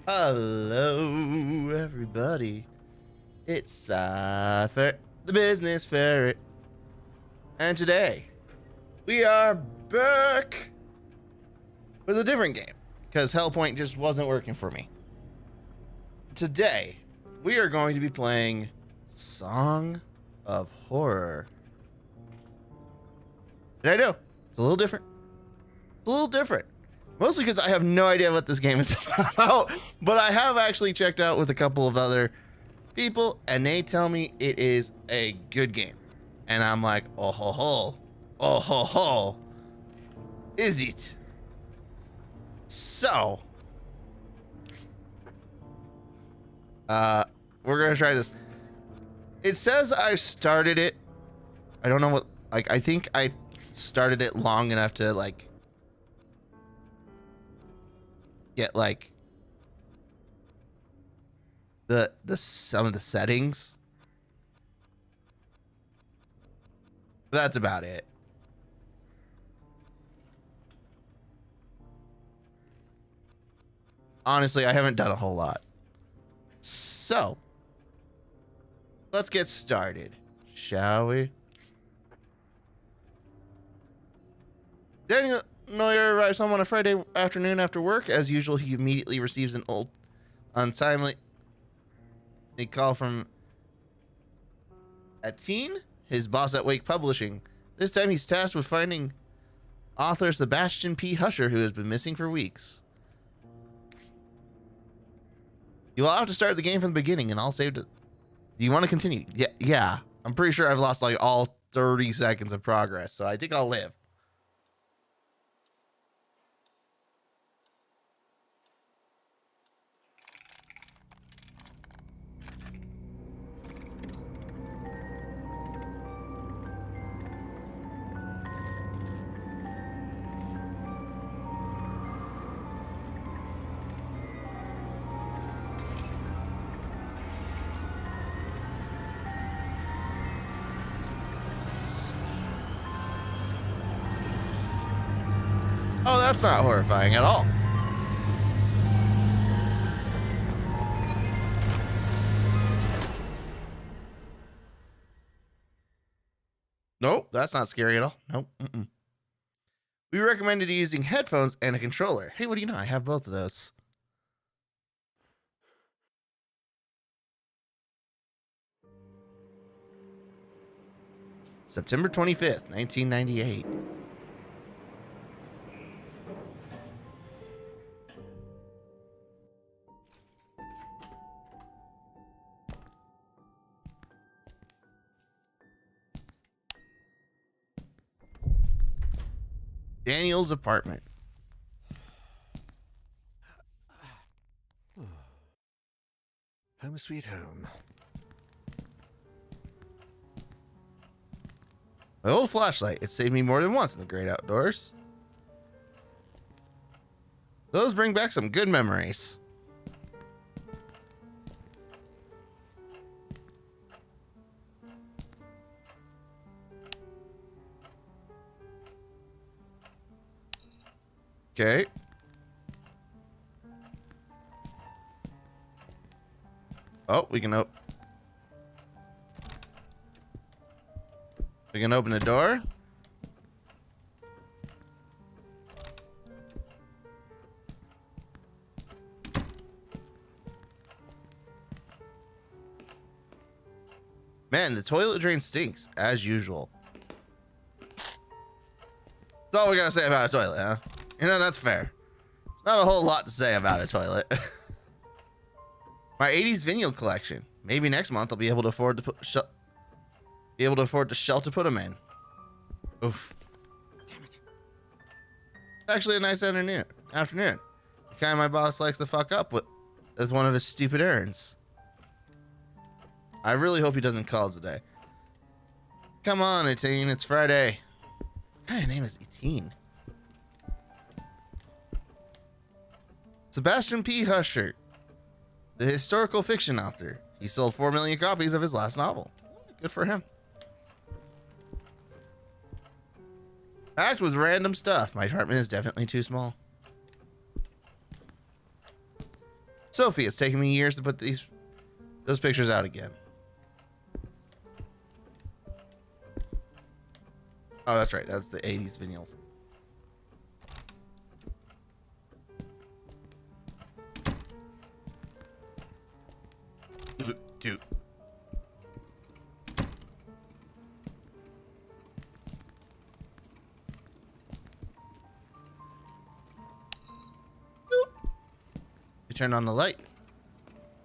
Hello, everybody. It's PsyFerret, the business ferret. And today, we are back with a different game, because Hellpoint just wasn't working for me. Today, we are going to be playing Song of Horror. And I know, it's a little different. It's a little different. Mostly because I have no idea what this game is about, but I have actually checked out with a couple of other people, and they tell me it is a good game. And I'm like, oh ho ho, is it? So, we're gonna try this. It says I started it. I don't know what, like, I think I started it long enough to, like, get like the some of the settings. That's about it. Honestly, I haven't done a whole lot. So, let's get started, shall we? Daniel Neuer arrives home on a Friday afternoon after work. As usual, he immediately receives an untimely call from Etienne, his boss at Wake Publishing. This time he's tasked with finding author Sebastian P. Husher, who has been missing for weeks. You'll have to start the game from the beginning, and I'll save it. Do you want to continue? Yeah. I'm pretty sure I've lost like all 30 seconds of progress, so I think I'll live. Oh, that's not horrifying at all. Nope, that's not scary at all. Nope. We recommended using headphones and a controller. Hey, what do you know? I have both of those. September 25th, 1998. Daniel's apartment. Home sweet home. My old flashlight. It saved me more than once in the great outdoors. Those bring back some good memories. Okay. Oh, we can open the door. Man, the toilet drain stinks, as usual. That's all we gotta say about a toilet, huh? You know, that's fair. Not a whole lot to say about a toilet. My 80s vinyl collection. Maybe next month I'll be able to afford to shell to put them in. Oof. Damn it. Actually a nice afternoon. The kind my boss likes to fuck up with as one of his stupid errands. I really hope he doesn't call today. Come on, Etienne, it's Friday. What kind of name is Etienne? Sebastian P. Husher, the historical fiction author. He sold 4 million copies of his last novel. Good for him. Packed with random stuff. My apartment is definitely too small. Sophie, it's taken me years to put those pictures out again. Oh, that's right. That's the 80s vinyls. Dude. You turn on the light.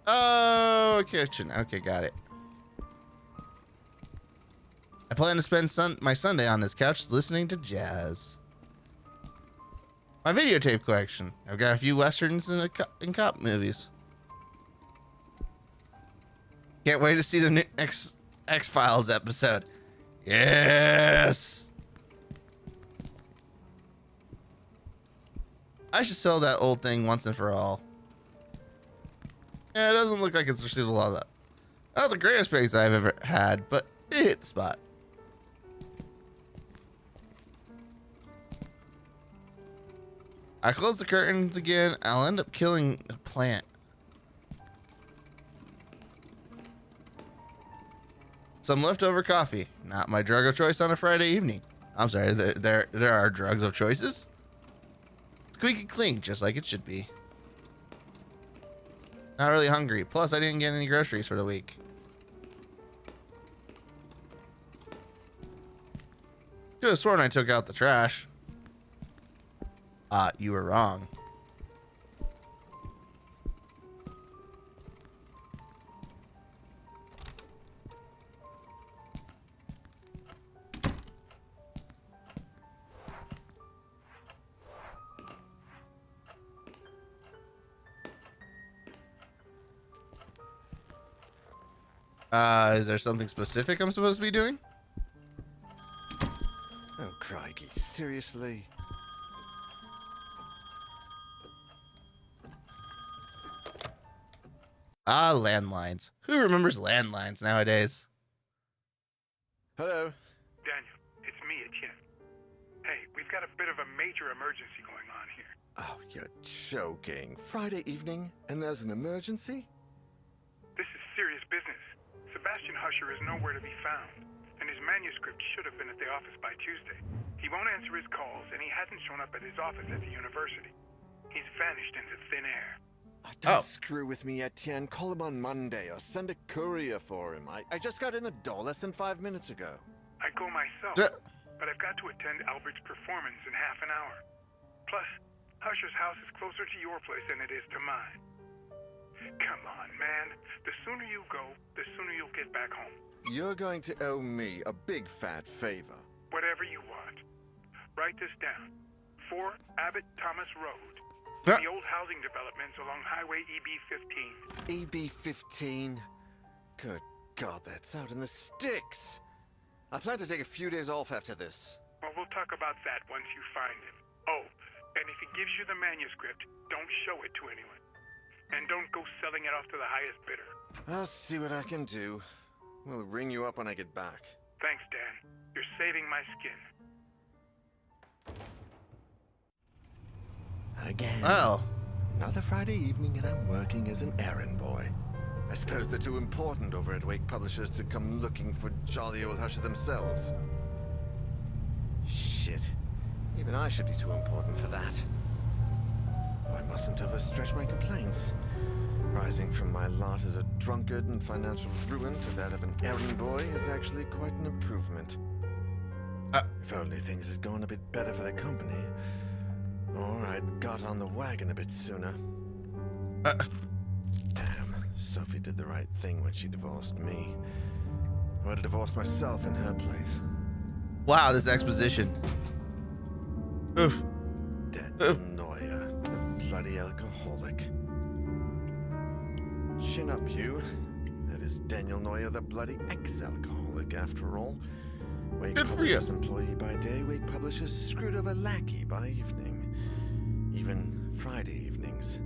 Oh, kitchen. Okay, got it. I plan to spend my Sunday on this couch listening to jazz. My videotape collection. I've got a few westerns and cop movies. Can't wait to see the new X-Files episode. Yes! I should sell that old thing once and for all. Yeah, it doesn't look like it's received a lot of that. Not the greatest praise I've ever had, but it hit the spot. I close the curtains again. I'll end up killing a plant. Some leftover coffee. Not my drug of choice on a Friday evening. I'm sorry, there are drugs of choices. Squeaky clean, just like it should be. Not really hungry. Plus, I didn't get any groceries for the week. Could have sworn I took out the trash. You were wrong. Is there something specific I'm supposed to be doing? Oh, crikey, seriously? Ah, landlines. Who remembers landlines nowadays? Hello? Daniel, it's me, Etienne. Hey, we've got a bit of a major emergency going on here. Oh, you're joking. Friday evening, and there's an emergency? This is serious business. Sebastian Husher is nowhere to be found, and his manuscript should have been at the office by Tuesday. He won't answer his calls, and he hasn't shown up at his office at the university. He's vanished into thin air. Don't screw with me, Etienne. Call him on Monday, or send a courier for him. I just got in the door less than 5 minutes ago. I'd go myself, but I've got to attend Albert's performance in half an hour. Plus, Husher's house is closer to your place than it is to mine. Come on, man. The sooner you go, the sooner you'll get back home. You're going to owe me a big fat favor. Whatever you want. Write this down. 4 Abbott Thomas Road. The old housing developments along Highway EB-15. EB-15? Good God, that's out in the sticks. I plan to take a few days off after this. Well, we'll talk about that once you find him. Oh, and if he gives you the manuscript, don't show it to anyone. And don't go selling it off to the highest bidder. I'll see what I can do. We'll ring you up when I get back. Thanks, Dan. You're saving my skin. Again. Oh. Another Friday evening and I'm working as an errand boy. I suppose they're too important over at Wake Publishers to come looking for jolly old Husher themselves. Shit. Even I should be too important for that. Though I mustn't overstretch my complaints. Rising from my lot as a drunkard and financial ruin to that of an errand boy is actually quite an improvement. If only things had gone a bit better for the company. Or I'd got on the wagon a bit sooner. Damn, Sophie did the right thing when she divorced me. I would have divorced myself in her place. Wow, this exposition. Oof. Daniel Neuer, the bloody alcoholic. Chin up, you. That is Daniel Neuer, the bloody ex-alcoholic, after all. Wake Good for you. Publishers employee by day, Wake Publishers screwed over lackey by evening. Even Friday evenings.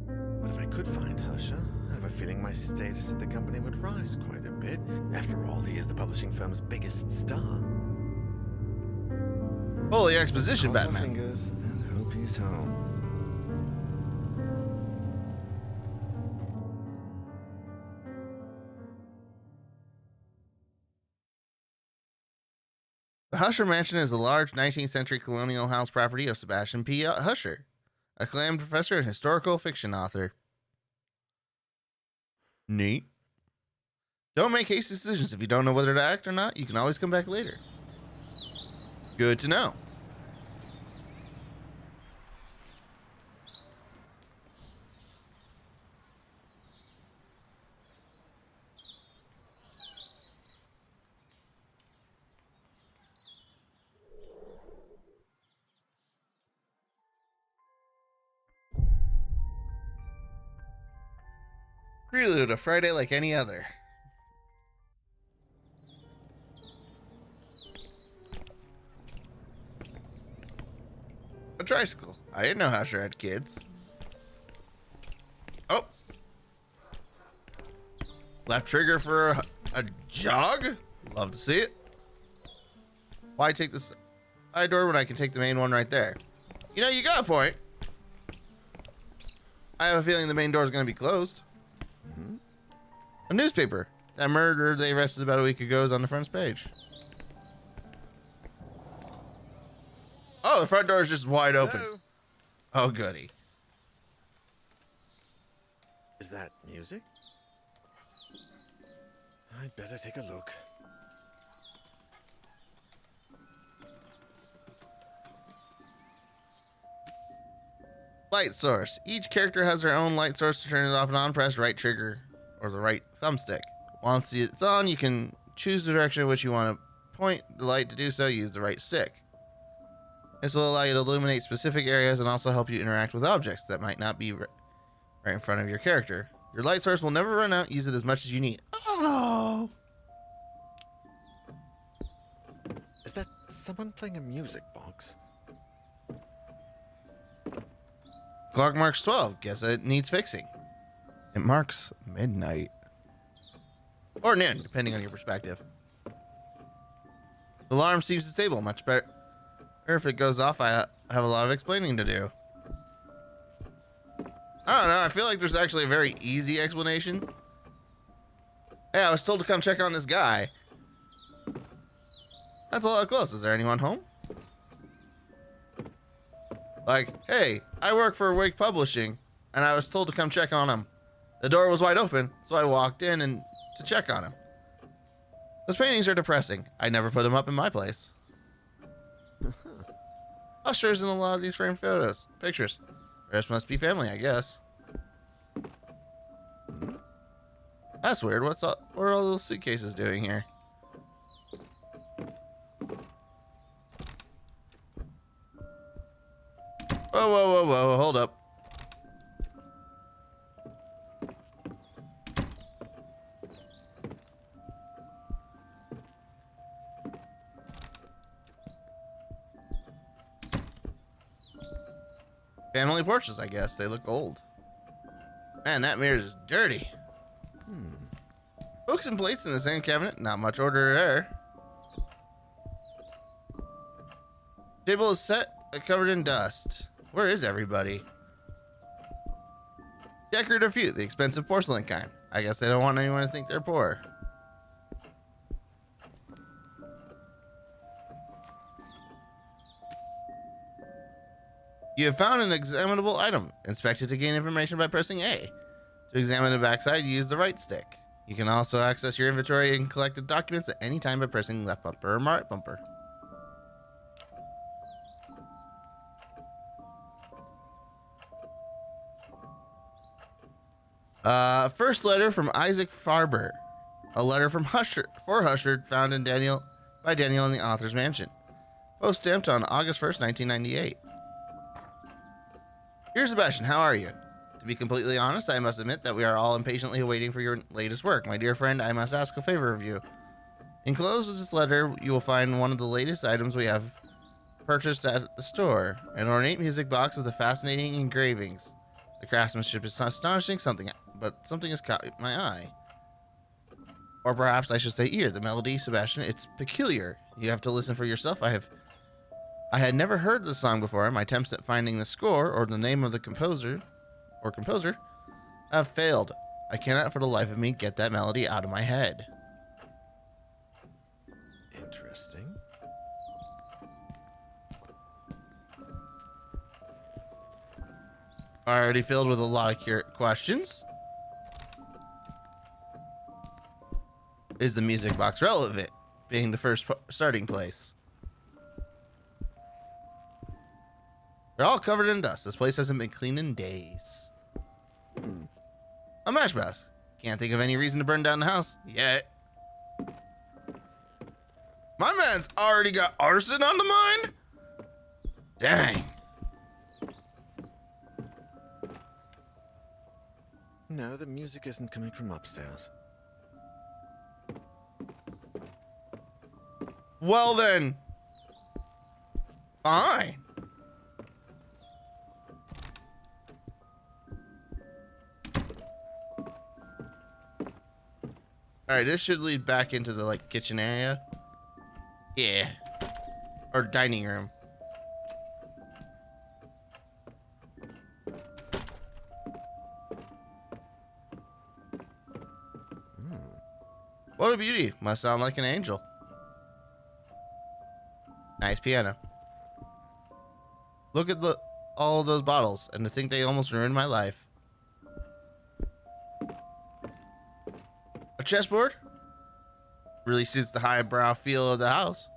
But if I could find Husher, I have a feeling my status at the company would rise quite a bit. After all, he is the publishing firm's biggest star. Holy exposition, Cross my Batman. fingers and hope he's home. The Husher Mansion is a large 19th century colonial house property of Sebastian P. Husher, acclaimed professor and historical fiction author. Neat. Don't make hasty decisions. If you don't know whether to act or not, you can always come back later. Good to know. Prelude, a Friday like any other. A tricycle. I didn't know Husher had kids. Oh. Left trigger for a jog? Love to see it. Why take this side door when I can take the main one right there? You know, you got a point. I have a feeling the main door is going to be closed. A newspaper. That murder they arrested about a week ago is on the front page. Oh, the front door is just wide open. Hello? Oh, goody. Is that music? I'd better take a look. Light source. Each character has their own light source to turn it off and on. Press right trigger or the right thumbstick. Once it's on, you can choose the direction in which you want to point the light. To do so, use the right stick. This will allow you to illuminate specific areas and also help you interact with objects that might not be right in front of your character. Your light source will never run out. Use it as much as you need. Oh! Is that someone playing a music box? Clock marks 12. Guess it needs fixing. It marks midnight. Or noon, depending on your perspective. The alarm seems stable. Much better. If it goes off, I have a lot of explaining to do. I don't know. I feel like there's actually a very easy explanation. Hey, I was told to come check on this guy. That's a lot close. Is there anyone home? Like, hey, I work for Wig Publishing, and I was told to come check on him. The door was wide open, so I walked in and to check on him. Those paintings are depressing. I never put them up in my place. Ushers in a lot of these framed pictures. The rest must be family, I guess. That's weird. What are all those suitcases doing here? Whoa, whoa, whoa, whoa, hold up. Family portraits, I guess. They look old. Man, that mirror is dirty. Books and plates in the same cabinet. Not much order there. Table is set, covered in dust. Where is everybody? Decorative few, the expensive porcelain kind. I guess they don't want anyone to think they're poor. You have found an examinable item. Inspect it to gain information by pressing A. To examine the backside, use the right stick. You can also access your inventory and collected documents at any time by pressing left bumper or right bumper. First letter from Isaac Farber. A letter from Husher found in by Daniel in the author's mansion. Post stamped on August 1st, 1998. Dear Sebastian, how are you? To be completely honest, I must admit that we are all impatiently awaiting for your latest work. My dear friend, I must ask a favor of you. Enclosed with this letter, you will find one of the latest items we have purchased at the store. An ornate music box with the fascinating engravings. The craftsmanship is astonishing, something has caught my eye. Or perhaps I should say ear. The melody, Sebastian, it's peculiar. You have to listen for yourself. I had never heard the song before. My attempts at finding the score or the name of the composer have failed. I cannot for the life of me get that melody out of my head. Interesting. Already filled with a lot of questions. Is the music box relevant, being the first starting place? They're all covered in dust. This place hasn't been cleaned in days. A matchbox. Can't think of any reason to burn down the house yet. My man's already got arson on the mind? Dang. No, the music isn't coming from upstairs. Well then, fine. All right, this should lead back into the like kitchen area. Yeah, or dining room. What a beauty. Must sound like an angel. Nice piano. Look at all of those bottles, and to think they almost ruined my life. A chessboard? Really suits the highbrow feel of the house.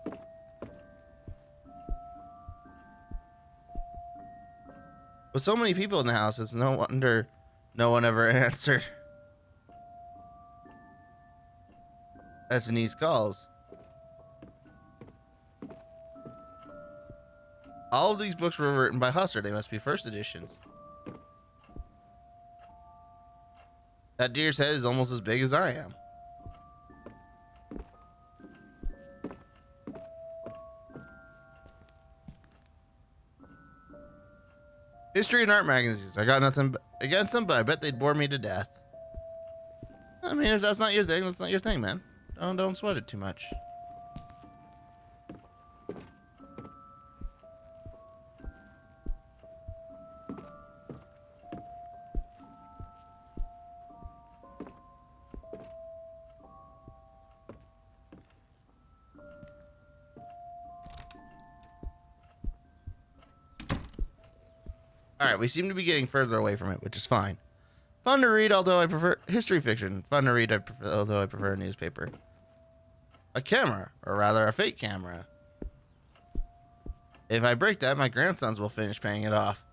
With so many people in the house, it's no wonder no one ever answered Denise calls. All of these books were written by Husser. They must be first editions. That deer's head is almost as big as I am. History and art magazines. I got nothing against them, but I bet they'd bore me to death. I mean, if that's not your thing, that's not your thing, man. Don't sweat it too much. Alright, we seem to be getting further away from it, which is fine. Fun to read, although I prefer history fiction. Fun to read, although I prefer a newspaper. A camera, or rather a fake camera. If I break that, my grandsons will finish paying it off.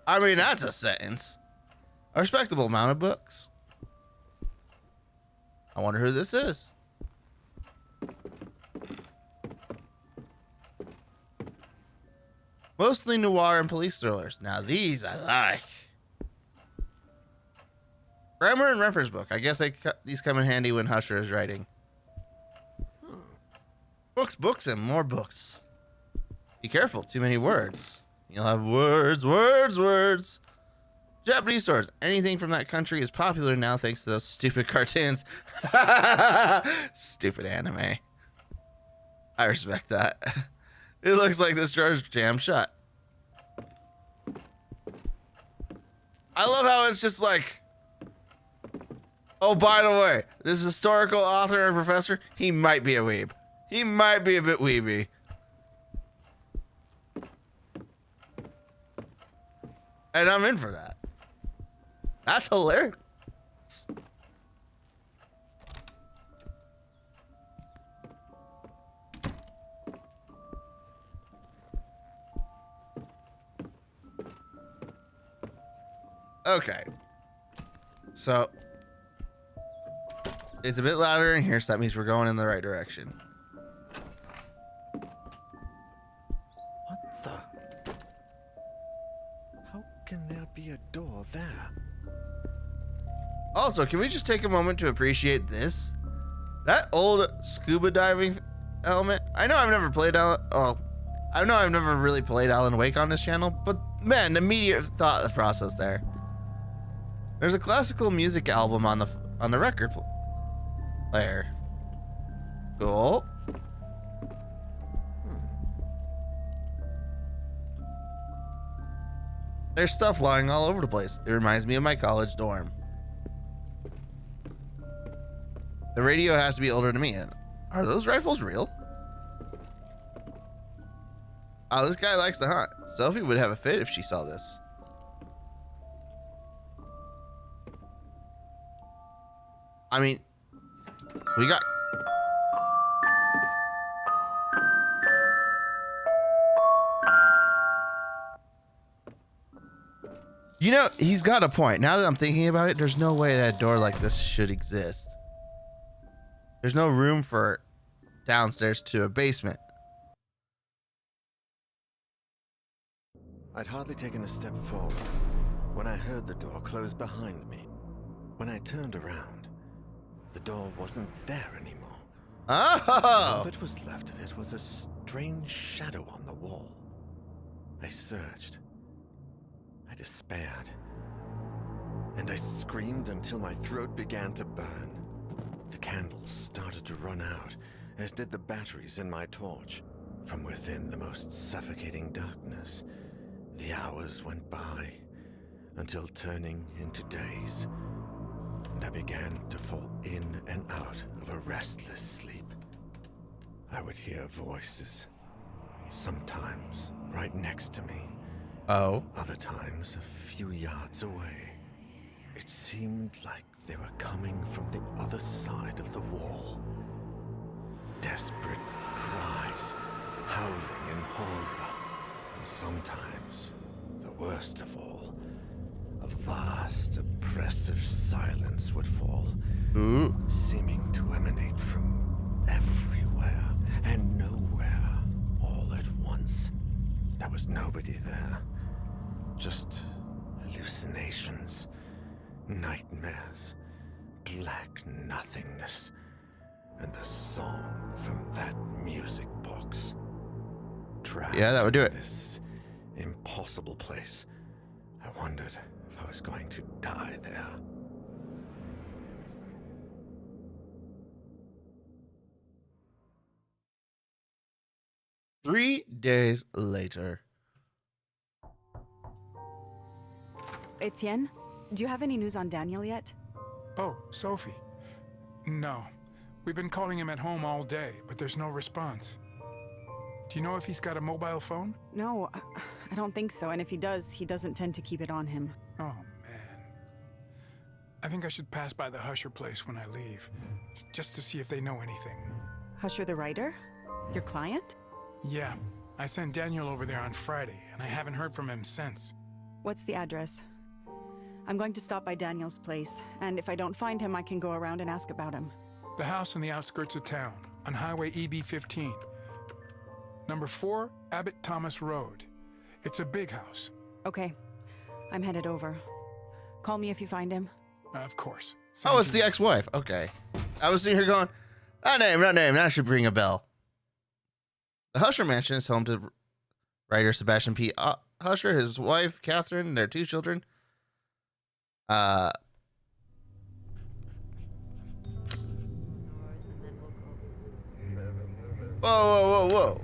I mean, that's a sentence. A respectable amount of books. I wonder who this is. Mostly noir and police thrillers. Now these I like. Grammar and reference book. I guess these come in handy when Husher is writing. Books, and more books. Be careful, too many words. You'll have words. Japanese stores. Anything from that country is popular now thanks to those stupid cartoons. Stupid anime. I respect that. It looks like this drawer's jammed shut. I love how it's just like, oh, by the way, this historical author and professor, he might be a weeb. He might be a bit weeby. And I'm in for that. That's hilarious. Okay. So it's a bit louder in here, so that means we're going in the right direction. What the? How can there be a door there? Also, can we just take a moment to appreciate this? That old scuba diving helmet. I know I've never played Alan. Oh, I know I've never really played Alan Wake on this channel, but man, the immediate thought process there. There's a classical music album on the record player. Cool. There's stuff lying all over the place. It reminds me of my college dorm. The radio has to be older than me. Are those rifles real? Oh, this guy likes to hunt. Sophie would have a fit if she saw this. I mean, we got... You know, he's got a point. Now that I'm thinking about it, there's no way that a door like this should exist. There's no room for downstairs to a basement. I'd hardly taken a step forward when I heard the door close behind me. When I turned around, the door wasn't there anymore. Oh! All that was left of it was a strange shadow on the wall. I searched. I despaired. And I screamed until my throat began to burn. The candles started to run out, as did the batteries in my torch. From within the most suffocating darkness, the hours went by, until turning into days, and I began to fall in and out of a restless sleep. I would hear voices, sometimes right next to me. Oh. Other times a few yards away. It seemed like they were coming from the other side of the wall. Desperate cries, howling in horror, and sometimes, the worst of all, a vast, oppressive silence would fall, Ooh. seeming to emanate from everywhere and nowhere all at once. There was nobody there. Just hallucinations, nightmares, black nothingness, and the song from that music box. Trapped Yeah, that would do it. in this impossible place. I wondered if I was going to die there. Three days later. Etienne, do you have any news on Daniel yet? Oh, Sophie. No. We've been calling him at home all day, but there's no response. Do you know if he's got a mobile phone? No, I don't think so, and if he does, he doesn't tend to keep it on him. Oh, man. I think I should pass by the Husher place when I leave, just to see if they know anything. Husher the writer? Your client? Yeah, I sent Daniel over there on Friday, and I haven't heard from him since. What's the address? I'm going to stop by Daniel's place, and if I don't find him, I can go around and ask about him. The house on the outskirts of town, on Highway EB-15. Number 4, Abbott Thomas Road. It's a big house. Okay, I'm headed over. Call me if you find him. Of course. Oh, it's the ex-wife. Okay. I was sitting here going, that name, that should ring a bell. The Husher Mansion is home to writer Sebastian P. Husher, his wife, Catherine, and their 2 children. Whoa.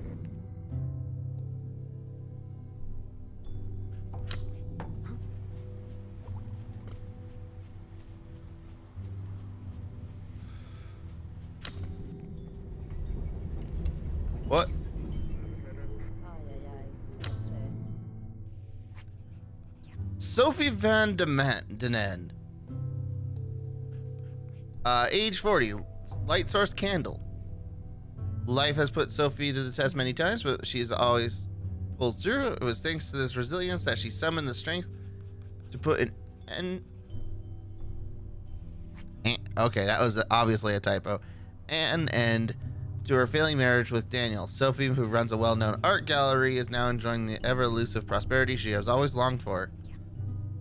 What? Sophie Van Den. Age 40, light source candle. Life has put Sophie to the test many times, but she's always pulls through. It was thanks to this resilience that she summoned the strength to put an end. Okay, that was obviously a typo. An end to her failing marriage with Daniel. Sophie, who runs a well-known art gallery, is now enjoying the ever-elusive prosperity she has always longed for.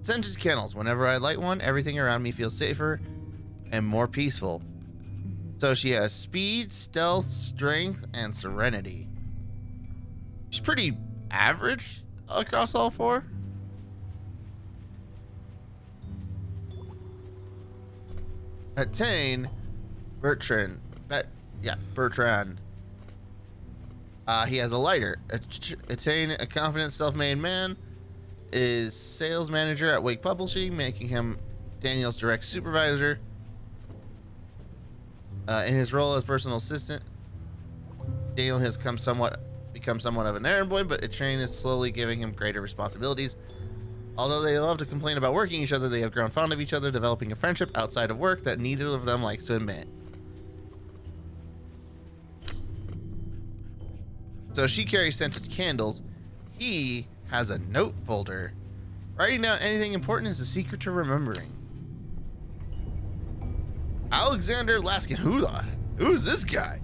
Scented candles. Whenever I light one, everything around me feels safer and more peaceful. So she has speed, stealth, strength, and serenity. She's pretty average across all 4. Attain Bertrand. Bertrand. He has a lighter. Attain, a confident, self-made man, is sales manager at Wake Publishing, making him Daniel's direct supervisor. In his role as personal assistant, Daniel has become become somewhat of an errand boy, but a train is slowly giving him greater responsibilities. Although they love to complain about working each other, they have grown fond of each other, developing a friendship outside of work that neither of them likes to admit. So she carries scented candles. He has a note folder. Writing down anything important is the secret to remembering. Alexander Laskin. Who's this guy?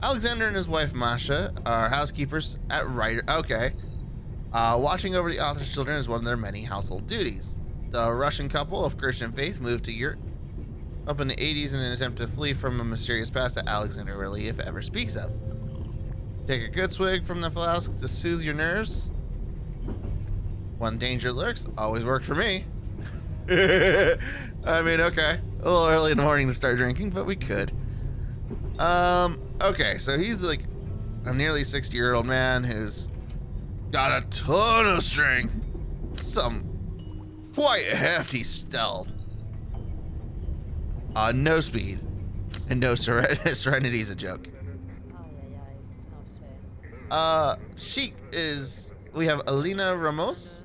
Alexander and his wife Masha are housekeepers at Ryder. Okay. Watching over the author's children is one of their many household duties. The Russian couple of Christian faith moved to Europe up in the 80s in an attempt to flee from a mysterious past that Alexander rarely, if ever, speaks of. Take a good swig from the flask to soothe your nerves. When danger lurks, always worked for me. I mean, okay. A little early in the morning to start drinking, but we could. Okay, so he's like a nearly 60-year-old man who's got a ton of strength, some quite hefty stealth, no speed, and no serenity is a joke. Chic is, we have Alina Ramos,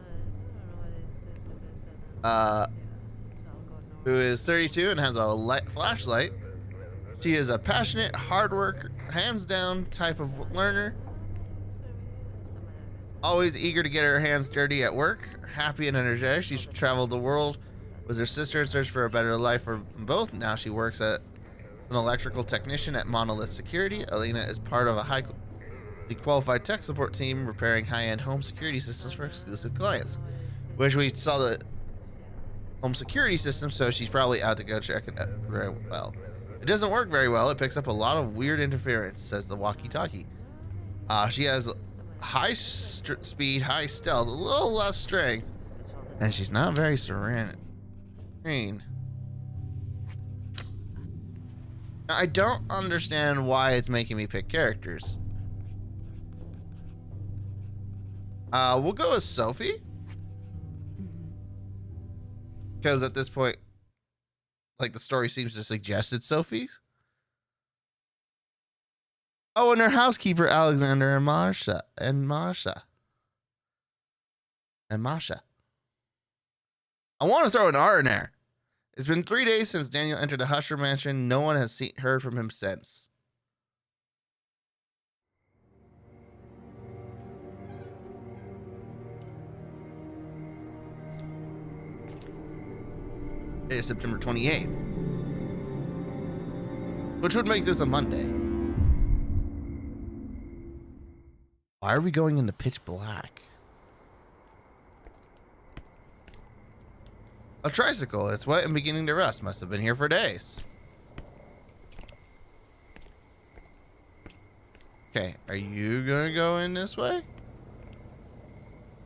who is 32 and has a flashlight. She is a passionate, hard worker, hands down type of learner. Always eager to get her hands dirty at work, happy and energetic. She's traveled the world with her sister in search for a better life for them both. Now she works as an electrical technician at Monolith Security. Alina is part of a highly qualified tech support team repairing high-end home security systems for exclusive clients, which we saw the home security system, so she's probably out to go check it out very well. It doesn't work very well. It picks up a lot of weird interference, says the walkie-talkie. She has high speed, high stealth, a little less strength, and she's not very serene. Now, I don't understand why it's making me pick characters. We'll go with Sophie, because at this point, like, the story seems to suggest it's Sophie's. Oh, and her housekeeper, Alexander and Masha. I want to throw an R in there. It's been 3 days since Daniel entered the Husher mansion. No one has heard from him since. It is September 28th, which would make this a Monday. Why are we going into pitch black? A tricycle. It's wet and beginning to rust. Must have been here for days. Okay, are you gonna go in this way?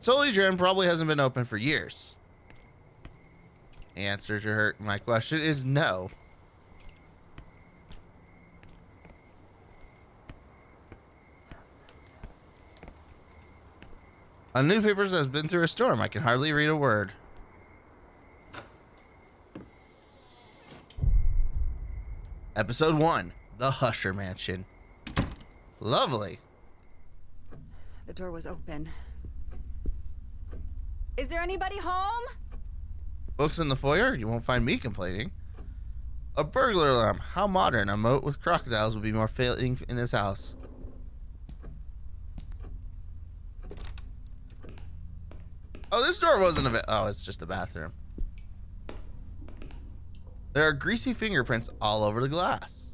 Solely Gym probably hasn't been open for years. The answer to my question is no. A newspaper has been through a storm. I can hardly read a word. Episode 1, The Husher Mansion. Lovely. The door was open. Is there anybody home? Books in the foyer? You won't find me complaining. A burglar alarm. How modern. A moat with crocodiles would be more fitting in his house. Oh, this door wasn't a oh, it's just a bathroom. There are greasy fingerprints all over the glass.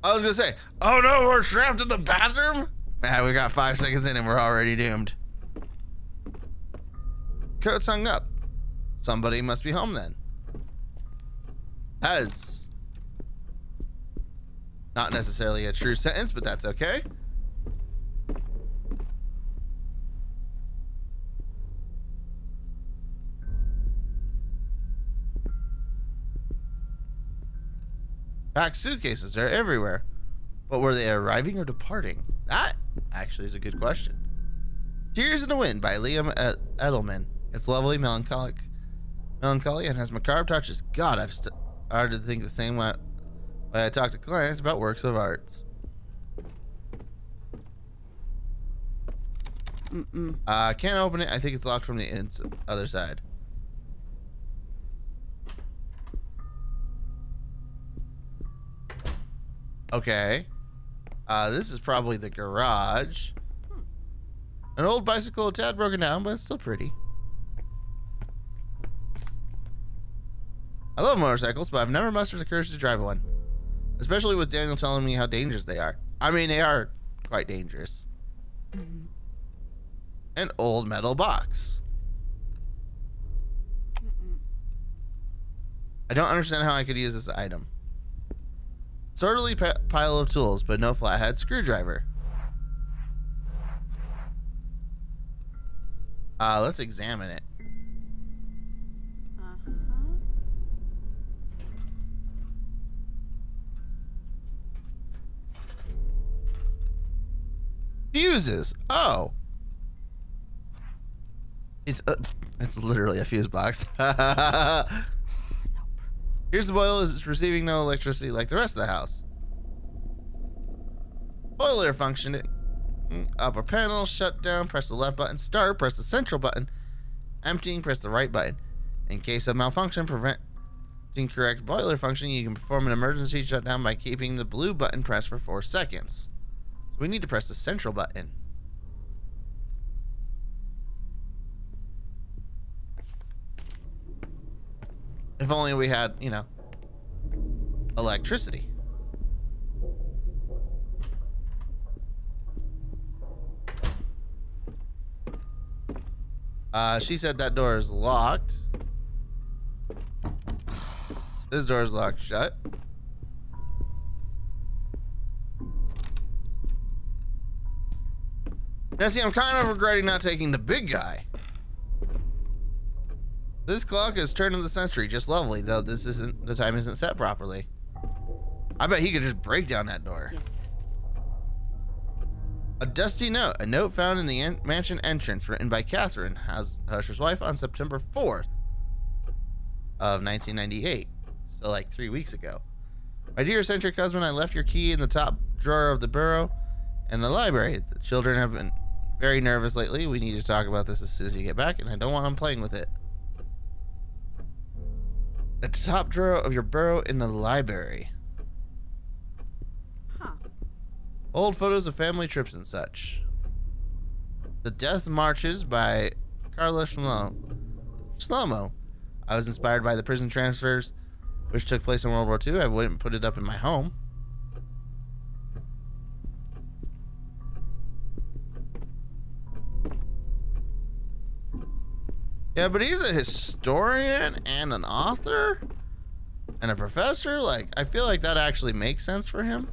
I was gonna say, oh no, we're trapped in the bathroom? Man, we got 5 seconds in and we're already doomed. Coat's hung up. Somebody must be home then. Has. Not necessarily a true sentence, but that's okay. Packed suitcases are everywhere. But were they arriving or departing? That actually is a good question. Tears in the Wind by Liam Edelman. It's lovely, melancholy, and has macabre touches. God, I've started to think the same way I talk to clients about works of arts. Can't open it. I think it's locked from the other side. Okay. This is probably the garage. An old bicycle, a tad broken down, but it's still pretty. I love motorcycles, but I've never mustered the courage to drive one. Especially with Daniel telling me how dangerous they are. I mean, they are quite dangerous. An old metal box. I don't understand how I could use this item. Sortily pile of tools, but no flathead screwdriver. Let's examine it. Fuses. Oh. It's literally a fuse box. Here's the boiler. It's receiving no electricity like the rest of the house. Boiler functioning. Upper panel, shut down, press the left button. Start, press the central button. Emptying, press the right button. In case of malfunction, preventing correct boiler function, you can perform an emergency shutdown by keeping the blue button pressed for 4 seconds. So we need to press the central button. If only we had, you know, electricity. She said that door is locked. This door is locked shut. Now see, I'm kind of regretting not taking the big guy. This clock is turn of the century, just lovely, though the time isn't set properly. I bet he could just break down that door. Yes. A dusty note, a note found in the mansion entrance, written by Catherine, Husher's wife, on September 4th of 1998. So like 3 weeks ago. My dear eccentric husband, I left your key in the top drawer of the bureau and the library. The children have been very nervous lately. We need to talk about this as soon as you get back, and I don't want them playing with it. At the top drawer of your bureau in the library. Huh. Old photos of family trips and such. The Death Marches by Carla Shlomo. I was inspired by the prison transfers which took place in World War II. I wouldn't put it up in my home. Yeah, but he's a historian and an author and a professor. Like, I feel like that actually makes sense for him.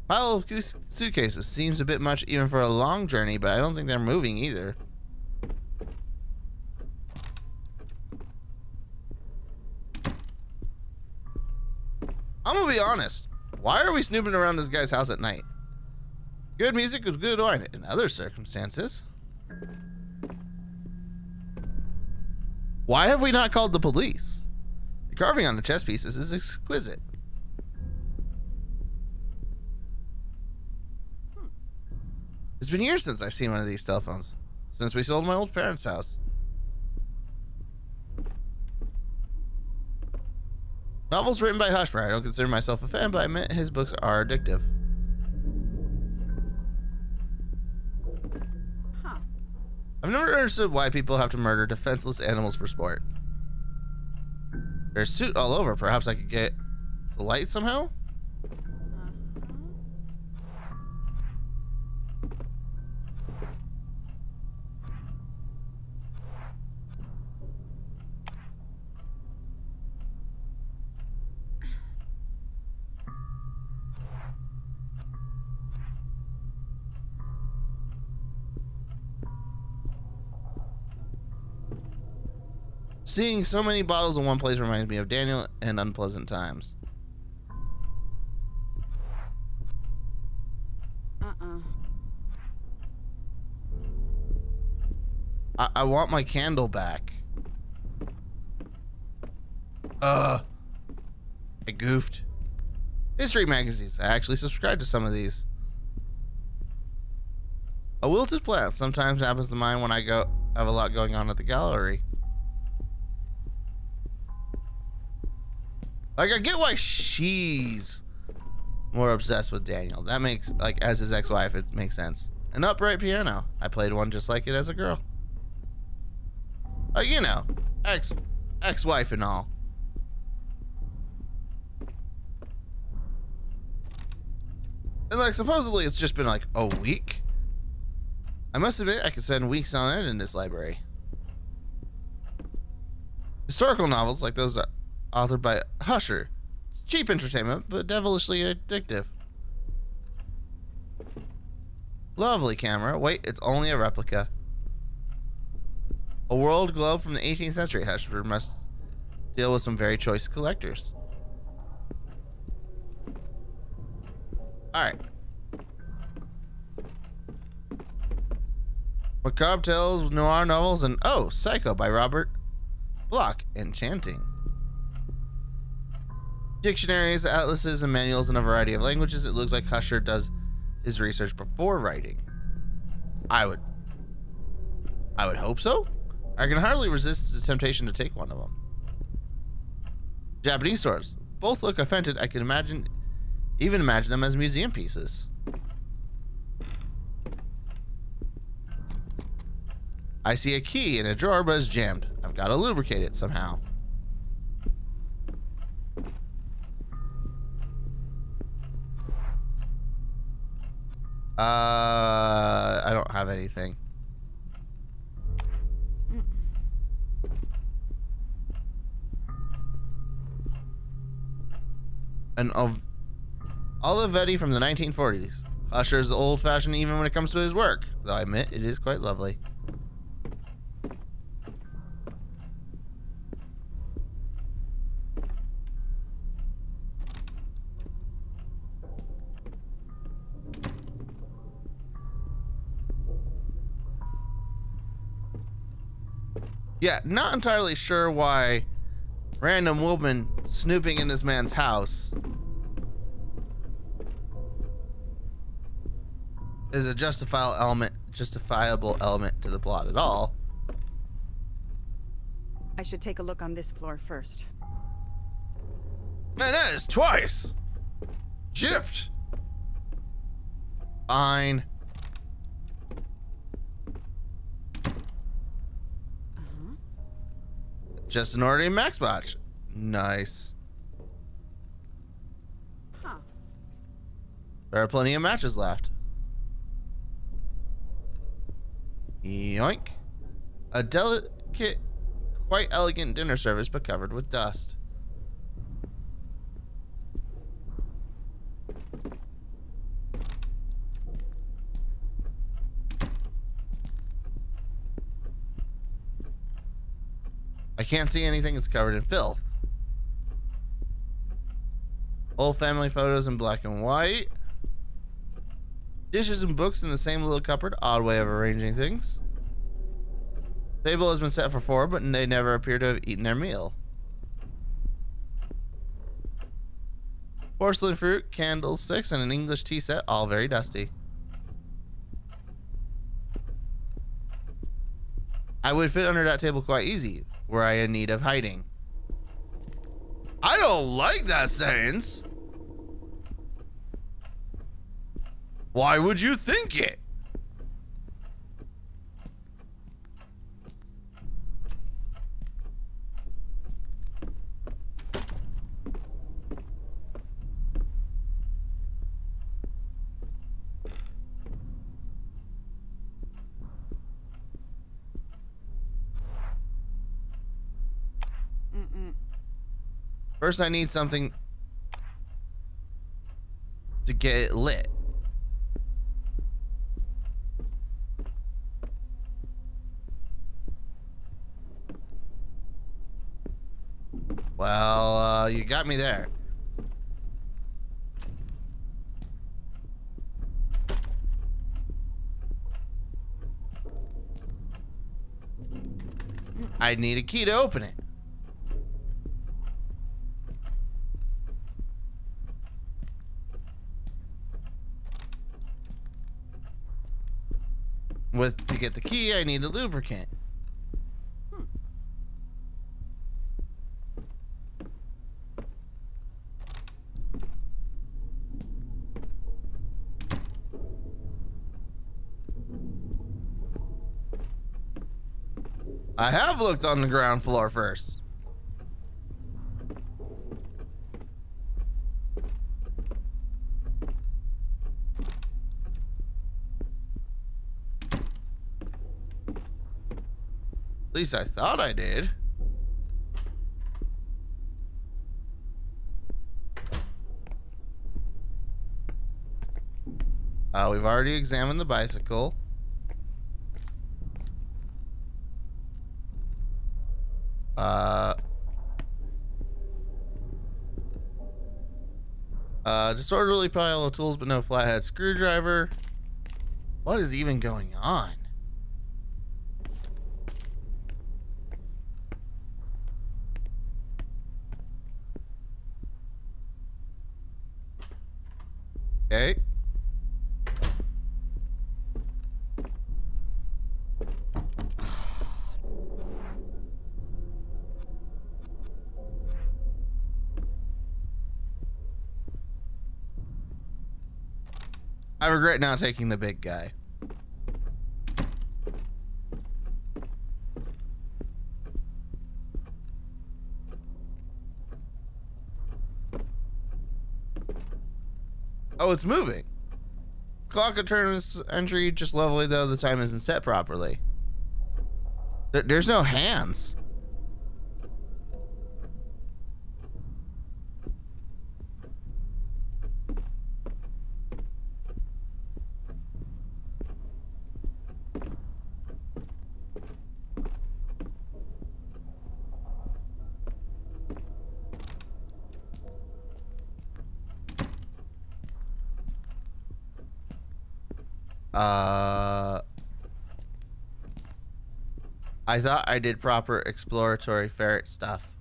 Pile of suitcases seems a bit much even for a long journey, but I don't think they're moving either. I'm gonna be honest. Why are we snooping around this guy's house at night? Good music with good wine in other circumstances. Why have we not called the police? The carving on the chess pieces is exquisite. It's been years since I've seen one of these telephones. Since we sold my old parents' house. Novels written by Hushmer. I don't consider myself a fan, but I admit his books are addictive. Huh. I've never understood why people have to murder defenseless animals for sport. There's soot all over. Perhaps I could get the light somehow? Seeing so many bottles in one place reminds me of Daniel and unpleasant times. I want my candle back. I goofed. History magazines. I actually subscribe to some of these. A wilted plant sometimes happens to mine when I have a lot going on at the gallery. Like, I get why she's more obsessed with Daniel. That makes, like, as his ex-wife, it makes sense. An upright piano. I played one just like it as a girl. You know, ex-wife and all. And, like, supposedly it's just been, like, a week. I must admit, I could spend weeks on it in this library. Historical novels like those are authored by Husher. It's cheap entertainment, but devilishly addictive. Lovely camera. Wait, it's only a replica. A world globe from the 18th century. Husher must deal with some very choice collectors. Alright. Macabre tales, noir novels, and oh, Psycho by Robert Bloch. Enchanting. Dictionaries, atlases, and manuals in a variety of languages. It looks like Husher does his research before writing. I would hope so. I can hardly resist the temptation to take one of them. Japanese stores. Both look authentic. I can even imagine them as museum pieces. I see a key in a drawer, but it's jammed. I've got to lubricate it somehow. I don't have anything. An Olivetti from the 1940s. Husher is old-fashioned even when it comes to his work, though I admit it is quite lovely. Yeah, not entirely sure why random woman snooping in this man's house is a justifiable element to the plot at all. I should take a look on this floor first. Man, that is twice. Gypped. Fine. Just an ordinary max botch. Nice. Huh. There are plenty of matches left. Yoink. A delicate, quite elegant dinner service, but covered with dust. I can't see anything. It's covered in filth. Old family photos in black and white. Dishes and books in the same little cupboard. Odd way of arranging things. Table has been set for 4, but they never appear to have eaten their meal. Porcelain fruit, candlesticks, and an English tea set, all very dusty. I would fit under that table quite easy, were I in need of hiding. I don't like that sentence. Why would you think it? First, I need something to get it lit. Well, you got me there. I need a key to open it. To get the key, I need a lubricant. I have looked on the ground floor first. At least I thought I did. We've already examined the bicycle. Disorderly pile of tools, but no flathead screwdriver. What is even going on? Okay. I regret not taking the big guy. Oh, it's moving. Clock returns entry just lovely, though the time isn't set properly. There's no hands. I thought I did proper exploratory ferret stuff.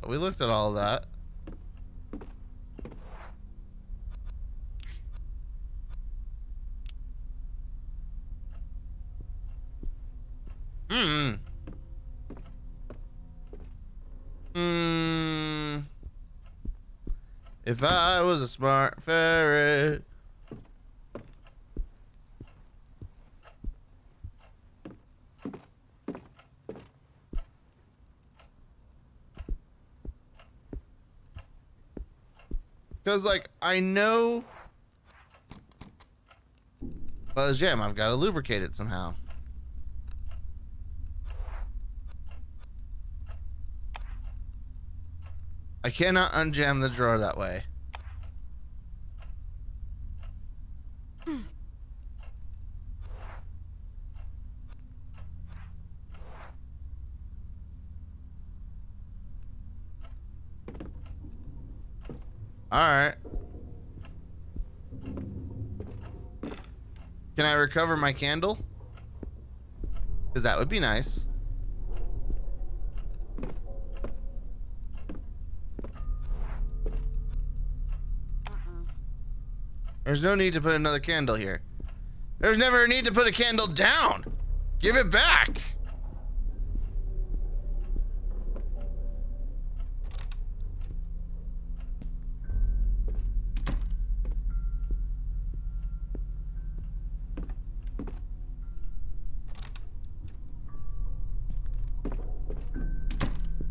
We looked at all that. If I was a smart ferret. Because, like, I know... Well, it's jam. I've got to lubricate it somehow. I cannot unjam the drawer that way. Alright. Can I recover my candle? Because that would be nice. There's no need to put another candle here. There's never a need to put a candle down. Give it back.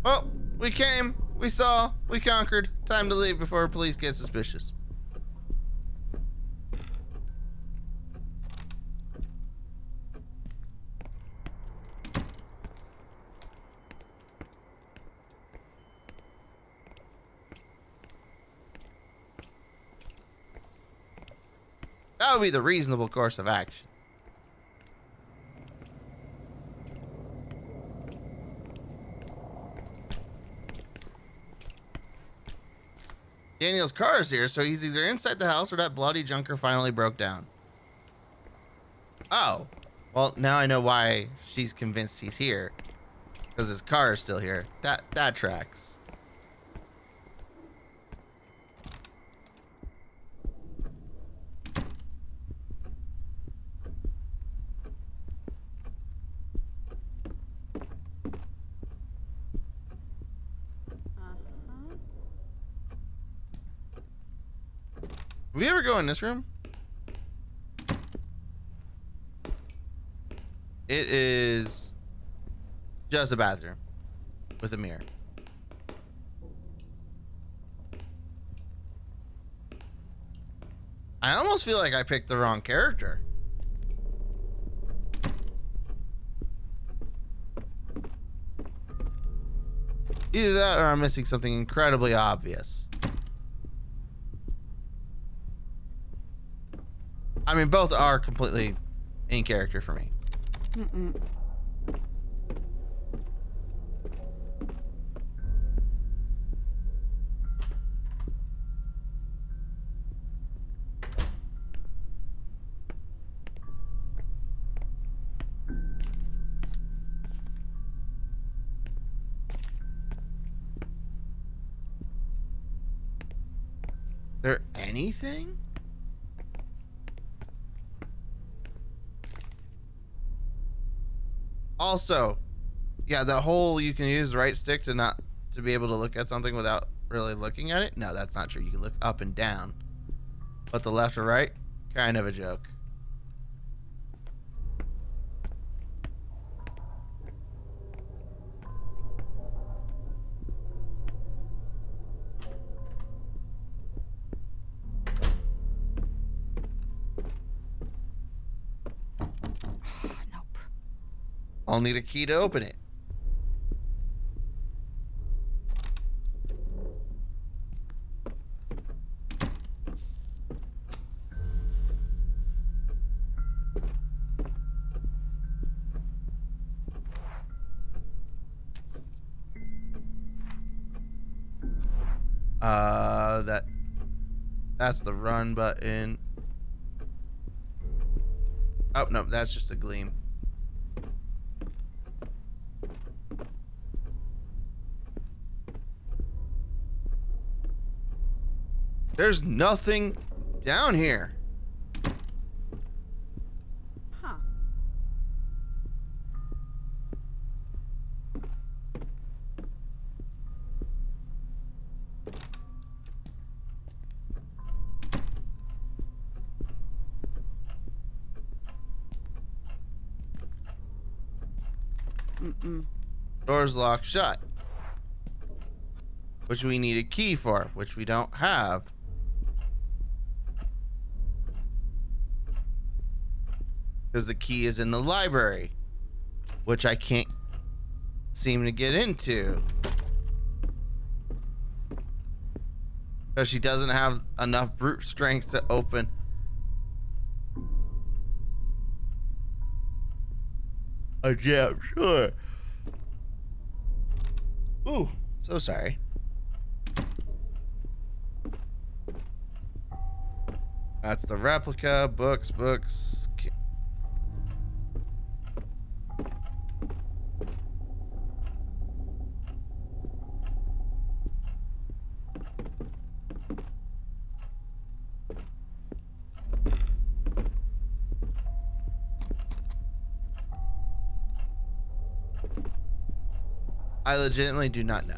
Well, we came, we saw, we conquered. Time to leave before police get suspicious. That would be the reasonable course of action. Daniel's car is here, so he's either inside the house or that bloody junker finally broke down. Oh. Well, now I know why she's convinced he's here. Because his car is still here. That tracks. Have we ever go in this room? It is just a bathroom with a mirror. I almost feel like I picked the wrong character. Either that or I'm missing something incredibly obvious. I mean, both are completely in character for me. There anything? Also, yeah, the whole you can use the right stick to be able to look at something without really looking at it. No, that's not true. You can look up and down, but the left or right, kind of a joke. Nope. I'll need a key to open it. That's the run button. Oh, no, that's just a gleam. There's nothing down here. Huh. Door's locked shut. Which we need a key for, which we don't have. Because the key is in the library, which I can't seem to get into. Because she doesn't have enough brute strength to open. Yeah, sure. Ooh, so sorry. That's the replica. Books. I legitimately do not know.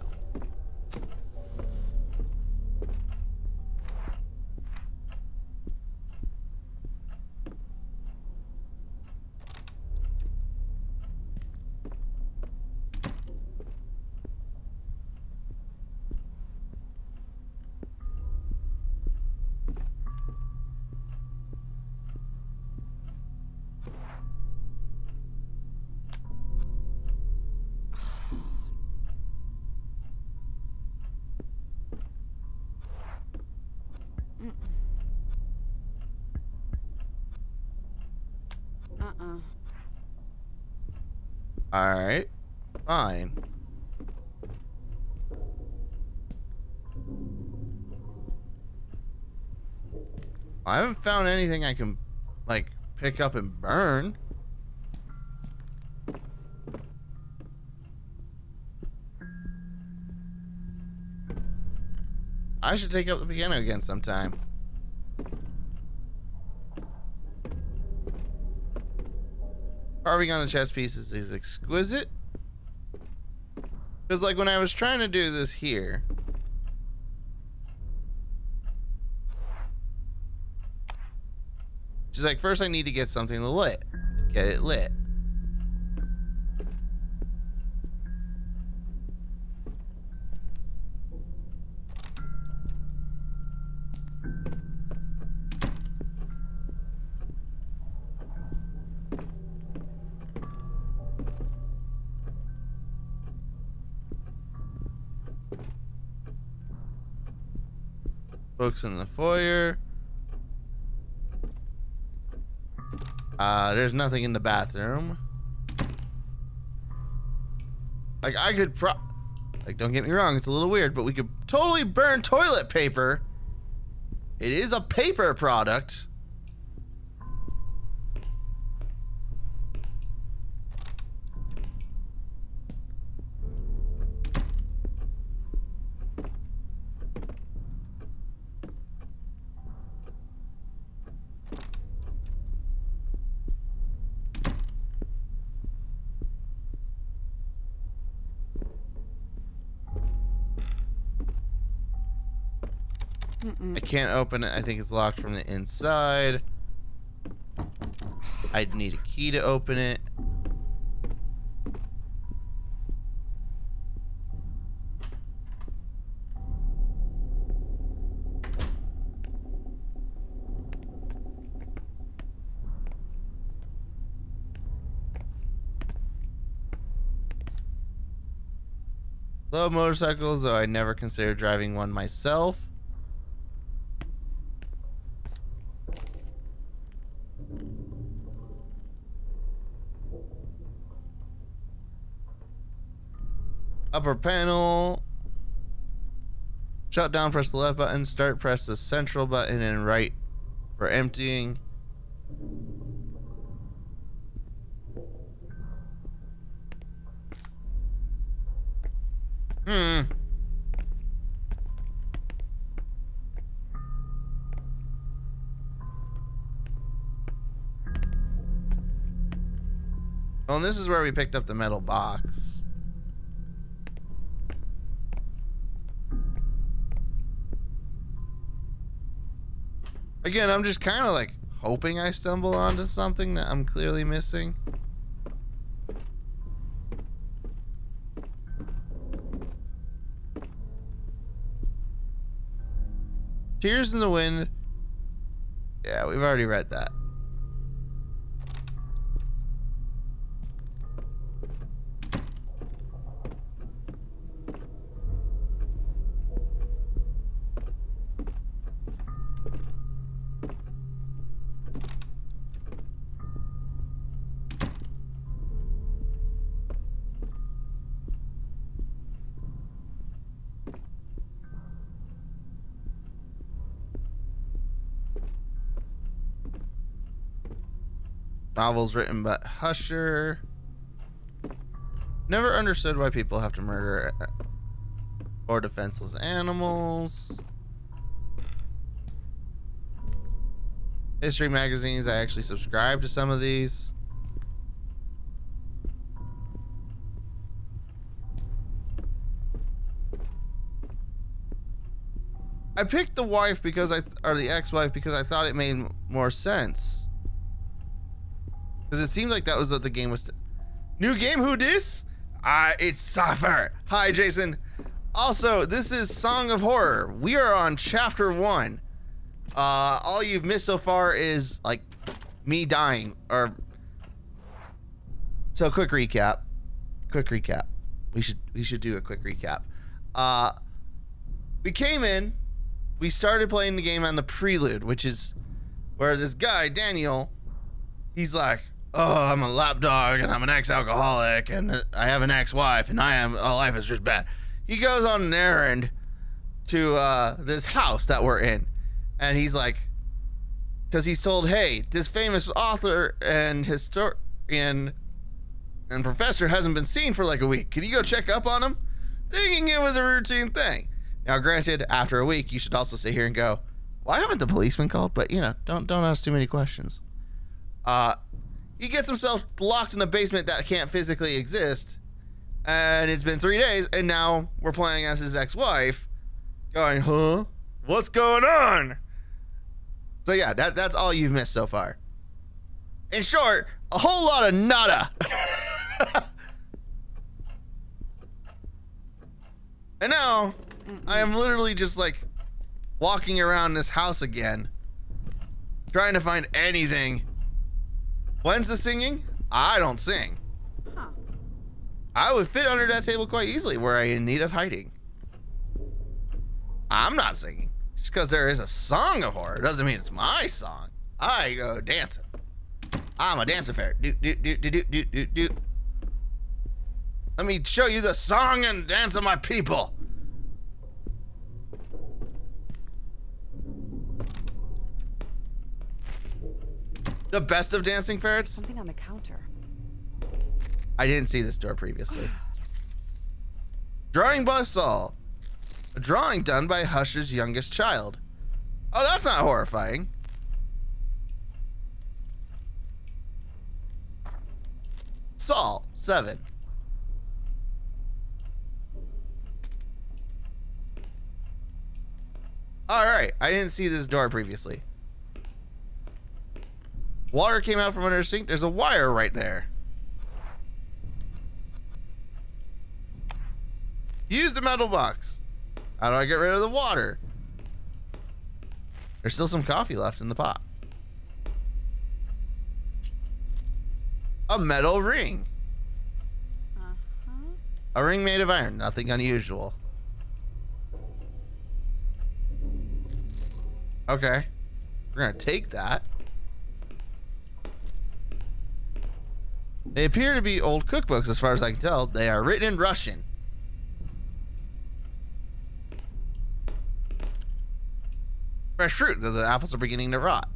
All right, fine. I haven't found anything I can, like, pick up and burn. I should take up the piano again sometime. Carving on the chess pieces is exquisite. Because, like, when I was trying to do this here, she's like, first I need to get something lit. To get it lit. Books in the foyer. There's nothing in the bathroom. Like, I could like, don't get me wrong, it's a little weird, but we could totally burn toilet paper. It is a paper product. I can't open it. I think it's locked from the inside. I'd need a key to open it. Love motorcycles, though I never considered driving one myself. Upper panel. Shut down, press the left button. Start, press the central button, and right for emptying. Well, and this is where we picked up the metal box. Again, I'm just kind of like hoping I stumble onto something that I'm clearly missing. Tears in the Wind. Yeah, we've already read that. Novels written by Husher. Never understood why people have to murder or defenseless animals. History magazines. I actually subscribe to some of these. I picked the wife because or the ex-wife because I thought it made more sense. Because it seemed like that was what the game was. New game, who dis? It's PsyFerret. Hi, Jason. Also, this is Song of Horror. We are on chapter 1. All you've missed so far is like me dying. So quick recap. We should do a quick recap. We came in. We started playing the game on the prelude, which is where this guy Daniel, he's like, oh, I'm a lapdog and I'm an ex-alcoholic and I have an ex-wife and life is just bad. He goes on an errand to this house that we're in, and he's like, because he's told, hey, this famous author and historian and professor hasn't been seen for like a week. Can you go check up on him? Thinking it was a routine thing. Now, granted, after a week, you should also sit here and go, why haven't the policeman called? But, you know, don't ask too many questions. He gets himself locked in a basement that can't physically exist. And it's been 3 days, and now we're playing as his ex-wife, going, huh? What's going on? So yeah, that's all you've missed so far. In short, a whole lot of nada. And now, I am literally just like walking around this house again, trying to find anything. When's the singing? I don't sing. Huh. I would fit under that table quite easily were I in need of hiding. I'm not singing. Just because there is a song of horror doesn't mean it's my song. I go dancing. I'm a dancer ferret. Do, do, do, do, do, do, do, do. Let me show you the song and dance of my people. The best of dancing ferrets? Something on the counter. I didn't see this door previously. Drawing by Saul. A drawing done by Hush's youngest child. Oh, that's not horrifying. Saul, 7. Alright, I didn't see this door previously. Water came out from under the sink. There's a wire right there. Use the metal box. How do I get rid of the water? There's still some coffee left in the pot. A metal ring. Uh-huh. A ring made of iron. Nothing unusual. Okay. We're gonna take that. They appear to be old cookbooks as far as I can tell. They are written in Russian. Fresh fruit. The apples are beginning to rot.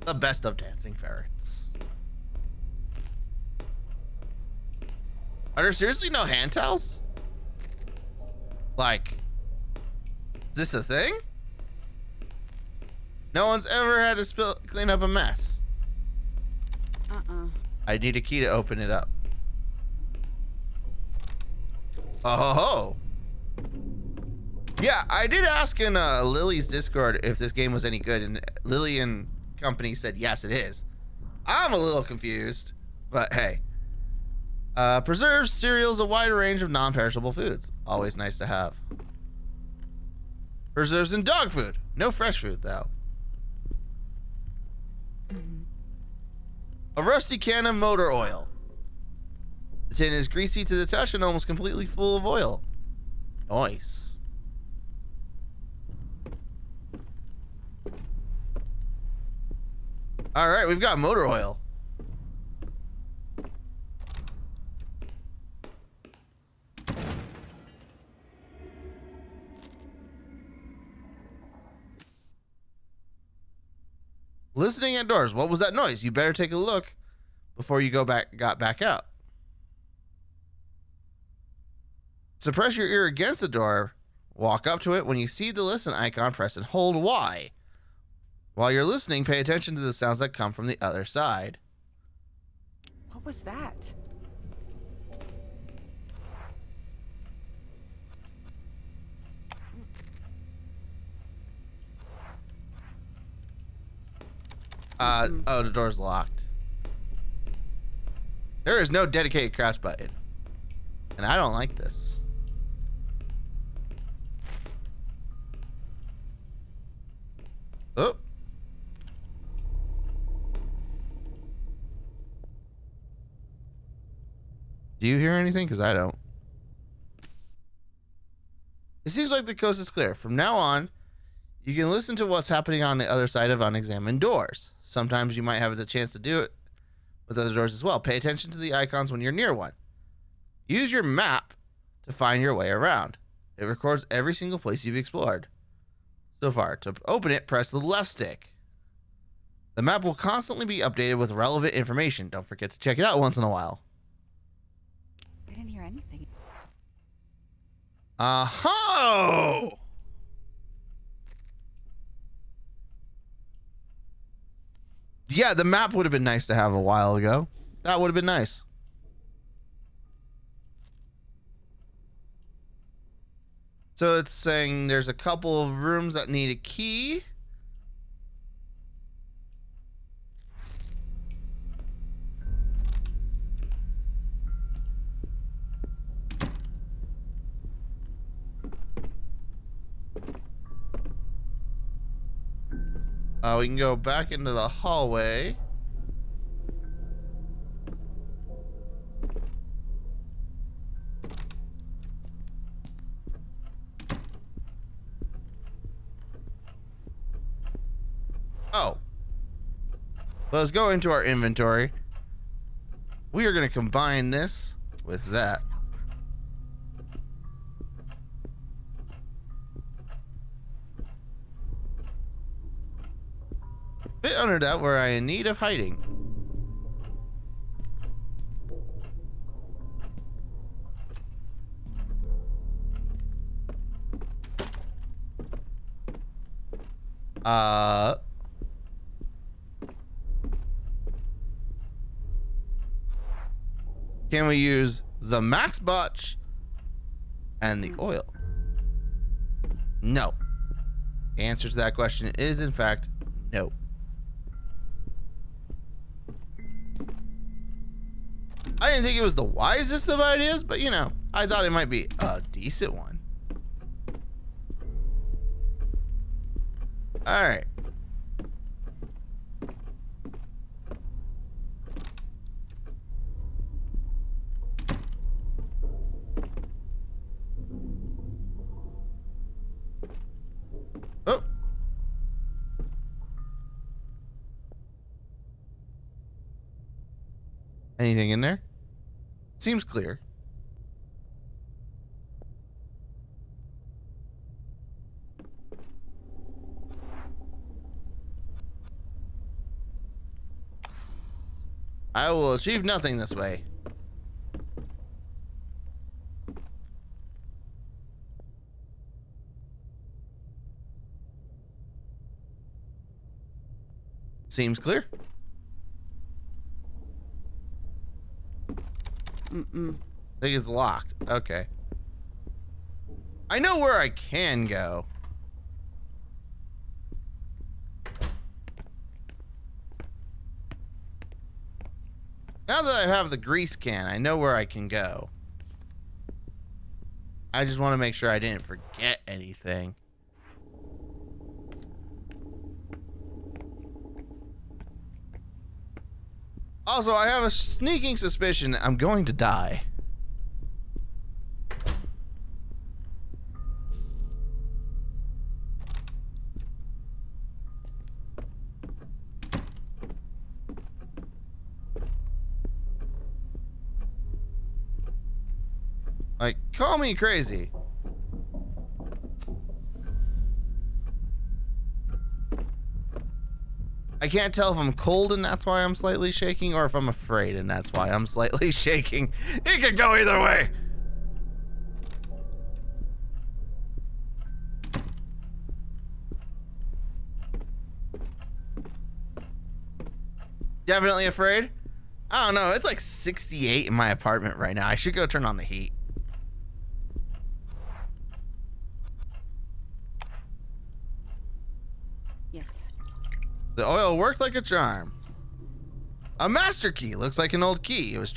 The best of dancing ferrets. Are there seriously no hand towels? Like, is this a thing? No one's ever had to clean up a mess. I need a key to open it up. Oh ho ho. Yeah, I did ask in Lily's Discord if this game was any good, and Lily and company said yes, it is. I'm a little confused, but hey. Preserves, cereals, a wide range of non-perishable foods. Always nice to have. Preserves and dog food. No fresh food, though. A rusty can of motor oil. The tin is greasy to the touch and almost completely full of oil. Nice. All right, we've got motor oil. Listening at doors. What was that noise? You better take a look before you got back out. Suppress your ear against the door. Walk up to it. When you see the listen icon, press and hold Y. While you're listening, pay attention to the sounds that come from the other side. What was that? Oh, the door's locked. There is no dedicated crouch button. And I don't like this. Oh. Do you hear anything? Because I don't. It seems like the coast is clear. From now on, you can listen to what's happening on the other side of unexamined doors. Sometimes you might have the chance to do it with other doors as well. Pay attention to the icons when you're near one. Use your map to find your way around. It records every single place you've explored. so far. To open it, press the left stick. The map will constantly be updated with relevant information. Don't forget to check it out once in a while. I didn't hear anything. Oh! Yeah, the map would have been nice to have a while ago. That would have been nice. So it's saying there's a couple of rooms that need a key. We can go back into the hallway. Oh. Let's go into our inventory. We are going to combine this with that. Bit under that where I in need of hiding. Can we use the max botch and the oil? No. The answer to that question is, in fact, no. I didn't think it was the wisest of ideas, but you know, I thought it might be a decent one. All right. Oh. Anything in there? Seems clear. I will achieve nothing this way. Seems clear. I think it's locked. Okay. I know where I can go. Now that I have the grease can, I know where I can go. I just want to make sure I didn't forget anything. Also, I have a sneaking suspicion that I'm going to die. Like, call me crazy. I can't tell if I'm cold and that's why I'm slightly shaking, or if I'm afraid and that's why I'm slightly shaking. It could go either way. Definitely afraid? I don't know. It's like 68 in my apartment right now. I should go turn on the heat. Yes. The oil worked like a charm. A master key. Looks like an old key. It was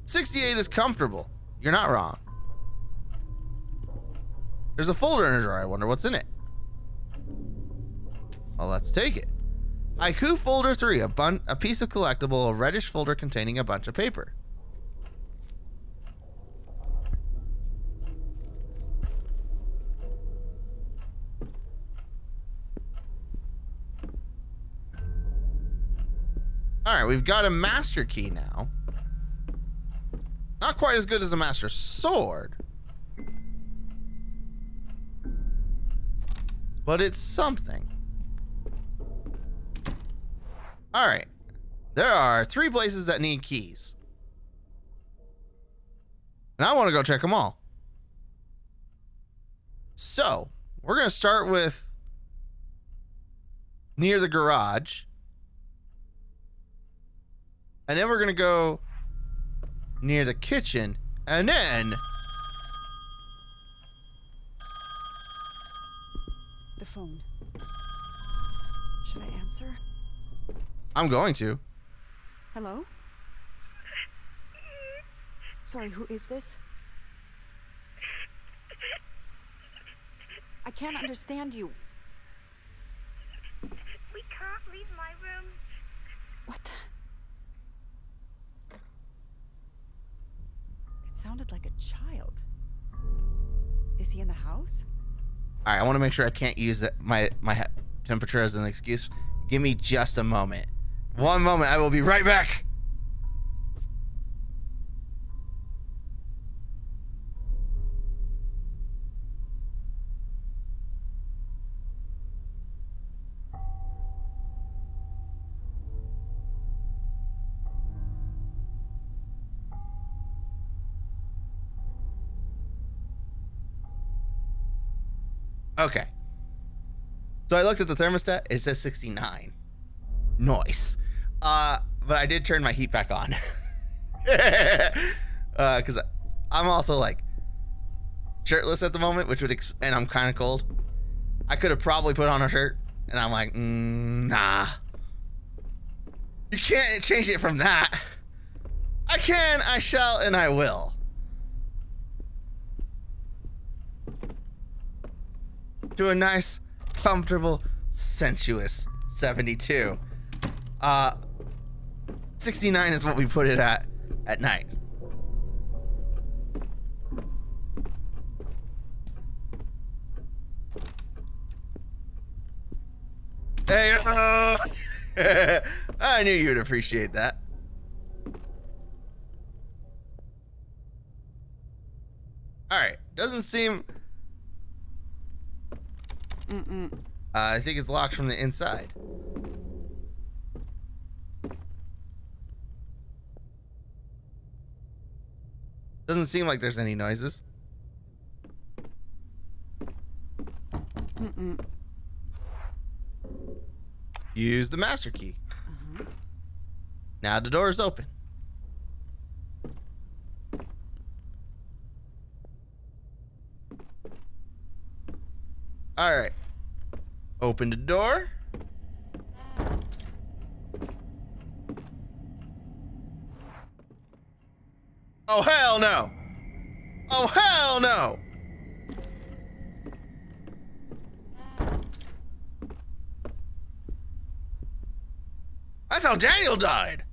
68 is comfortable. You're not wrong. There's a folder in a drawer. I wonder what's in it. Well, let's take it. Haiku folder 3. A piece of collectible. A reddish folder containing a bunch of paper. Alright, we've got a master key now. Not quite as good as a master sword. but it's something. All right. There are 3 places that need keys. And I want to go check them all. So, we're going to start with near the garage. And then we're going to go near the kitchen. And then... The phone. Should I answer? I'm going to. Hello? Sorry, who is this? I can't understand you. We can't leave my room. What the? It sounded like a child. Is he in the house? All right, I want to make sure I can't use my temperature as an excuse. Give me just a moment. One moment, I will be right back. Okay. So I looked at the thermostat. It says 69. Nice. But I did turn my heat back on. Because I'm also like shirtless at the moment, which would and I'm kind of cold. I could have probably put on a shirt, and I'm like, nah. You can't change it from that. I can, I shall, and I will. To a nice, comfortable, sensuous 72. 69 is what we put it at night. Hey, I knew you'd appreciate that. All right, doesn't seem. I think it's locked from the inside. Doesn't seem like there's any noises. Use the master key. Now the door is open. All right. Open the door. Oh, hell no. Oh, hell no. That's how Daniel died.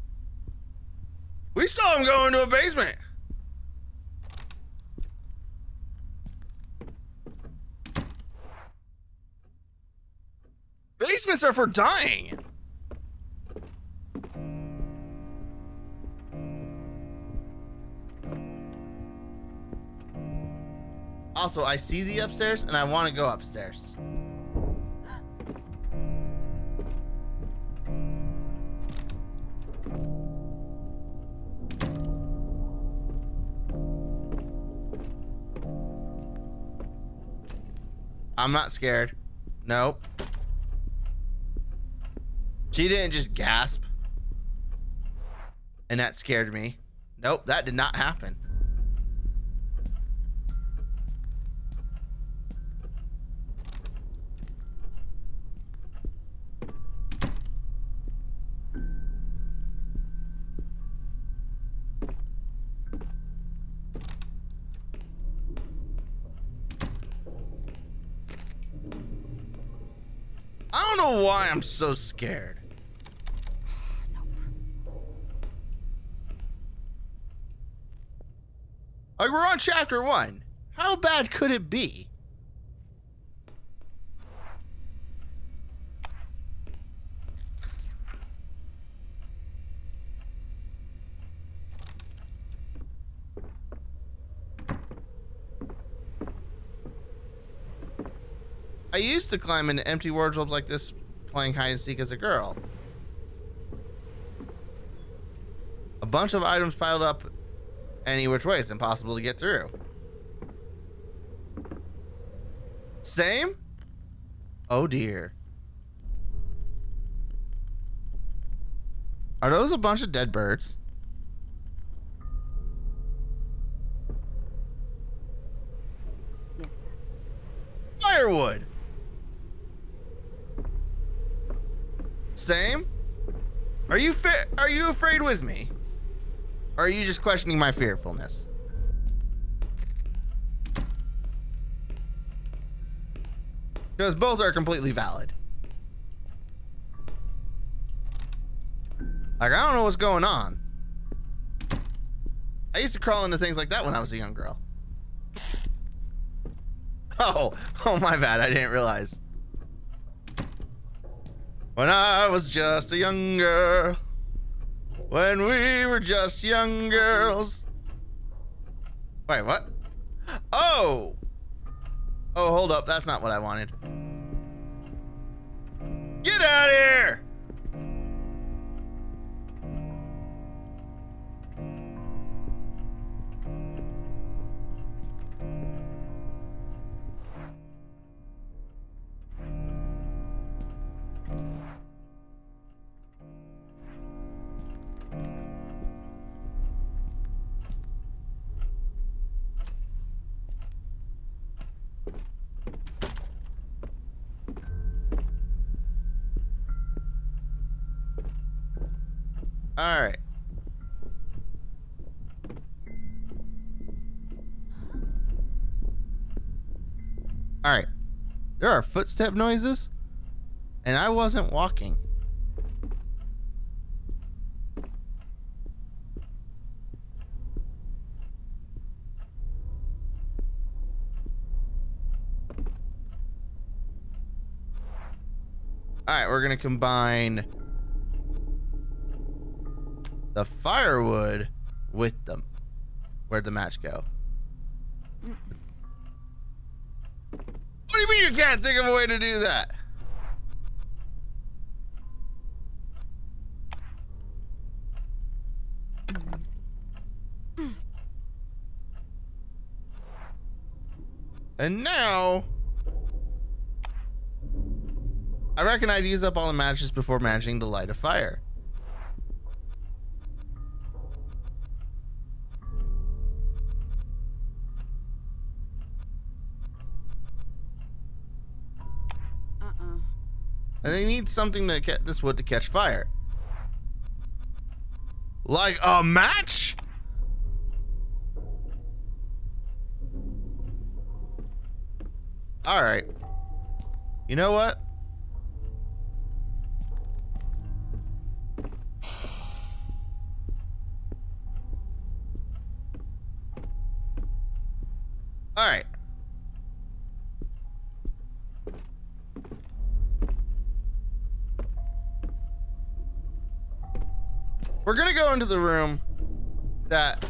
We saw him go into a basement. Basements are for dying. Also, I see the upstairs and I want to go upstairs. I'm not scared. Nope. She didn't just gasp. And that scared me. Nope, that did not happen. I don't know why I'm so scared. Like, we're on chapter 1. How bad could it be? I used to climb into empty wardrobes like this playing hide and seek as a girl. A bunch of items piled up any which way. It's impossible to get through. Same? Oh dear. Are those a bunch of dead birds? Yes. Firewood. Same? Are you afraid with me? Or are you just questioning my fearfulness? Because both are completely valid. Like, I don't know what's going on. I used to crawl into things like that when I was a young girl. Oh, my bad. I didn't realize. When I was just a young girl. When we were just young girls. Wait, what? Oh! Oh, hold up. That's not what I wanted. Get out of here! All right. All right. There are footstep noises, and I wasn't walking. All right, we're gonna combine the firewood with them. Where'd the match go? What do you mean you can't think of a way to do that? And now, I reckon I'd use up all the matches before managing to light a fire. And they need something to get this wood to catch fire. Like a match? All right. You know what? All right. We're gonna go into the room that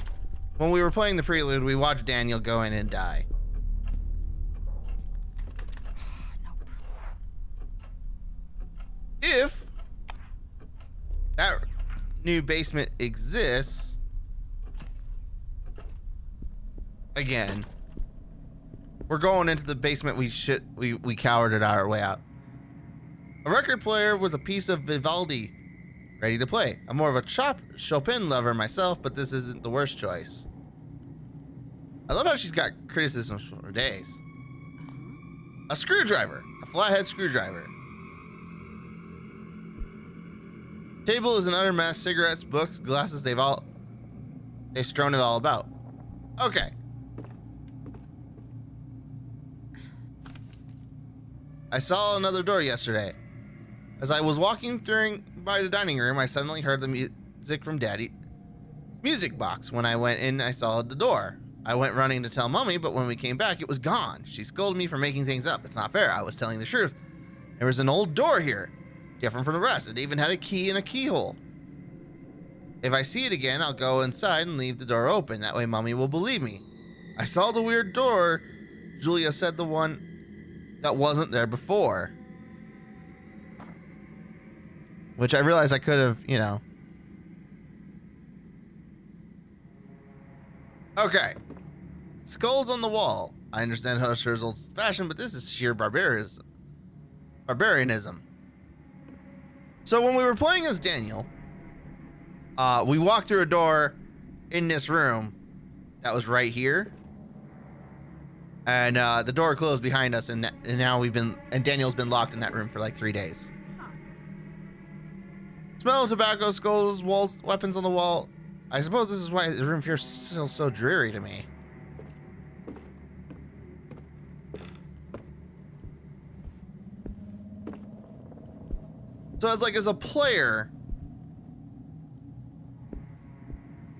when we were playing the prelude, we watched Daniel go in and die. Nope. If that new basement exists, again, we're going into the basement we cowered our way out. A record player with a piece of Vivaldi ready to play. I'm more of a Chopin lover myself, but this isn't the worst choice. I love how she's got criticisms for days. A screwdriver. A flathead screwdriver. Table is an utter mess. Cigarettes, books, glasses, they've strewn it all about. Okay. I saw another door yesterday. As I was walking by the dining room, I suddenly heard the music from Daddy's music box. When I went in, I saw the door. I went running to tell Mommy, but when we came back, it was gone. She scolded me for making things up. It's not fair. I was telling the truth. There was an old door here, different from the rest. It even had a key and a keyhole. If I see it again, I'll go inside and leave the door open. That way Mommy will believe me. I saw the weird door. Julia said the one that wasn't there before. Which I realized I could have, you know. Okay. Skulls on the wall. I understand Husher's old fashioned, but this is sheer barbarianism. So when we were playing as Daniel, we walked through a door in this room that was right here. And the door closed behind us, and now Daniel's been locked in that room for like 3 days. Smell of tobacco, skulls, walls, weapons on the wall. I suppose this is why the room feels still so dreary to me. So it's like, as a player,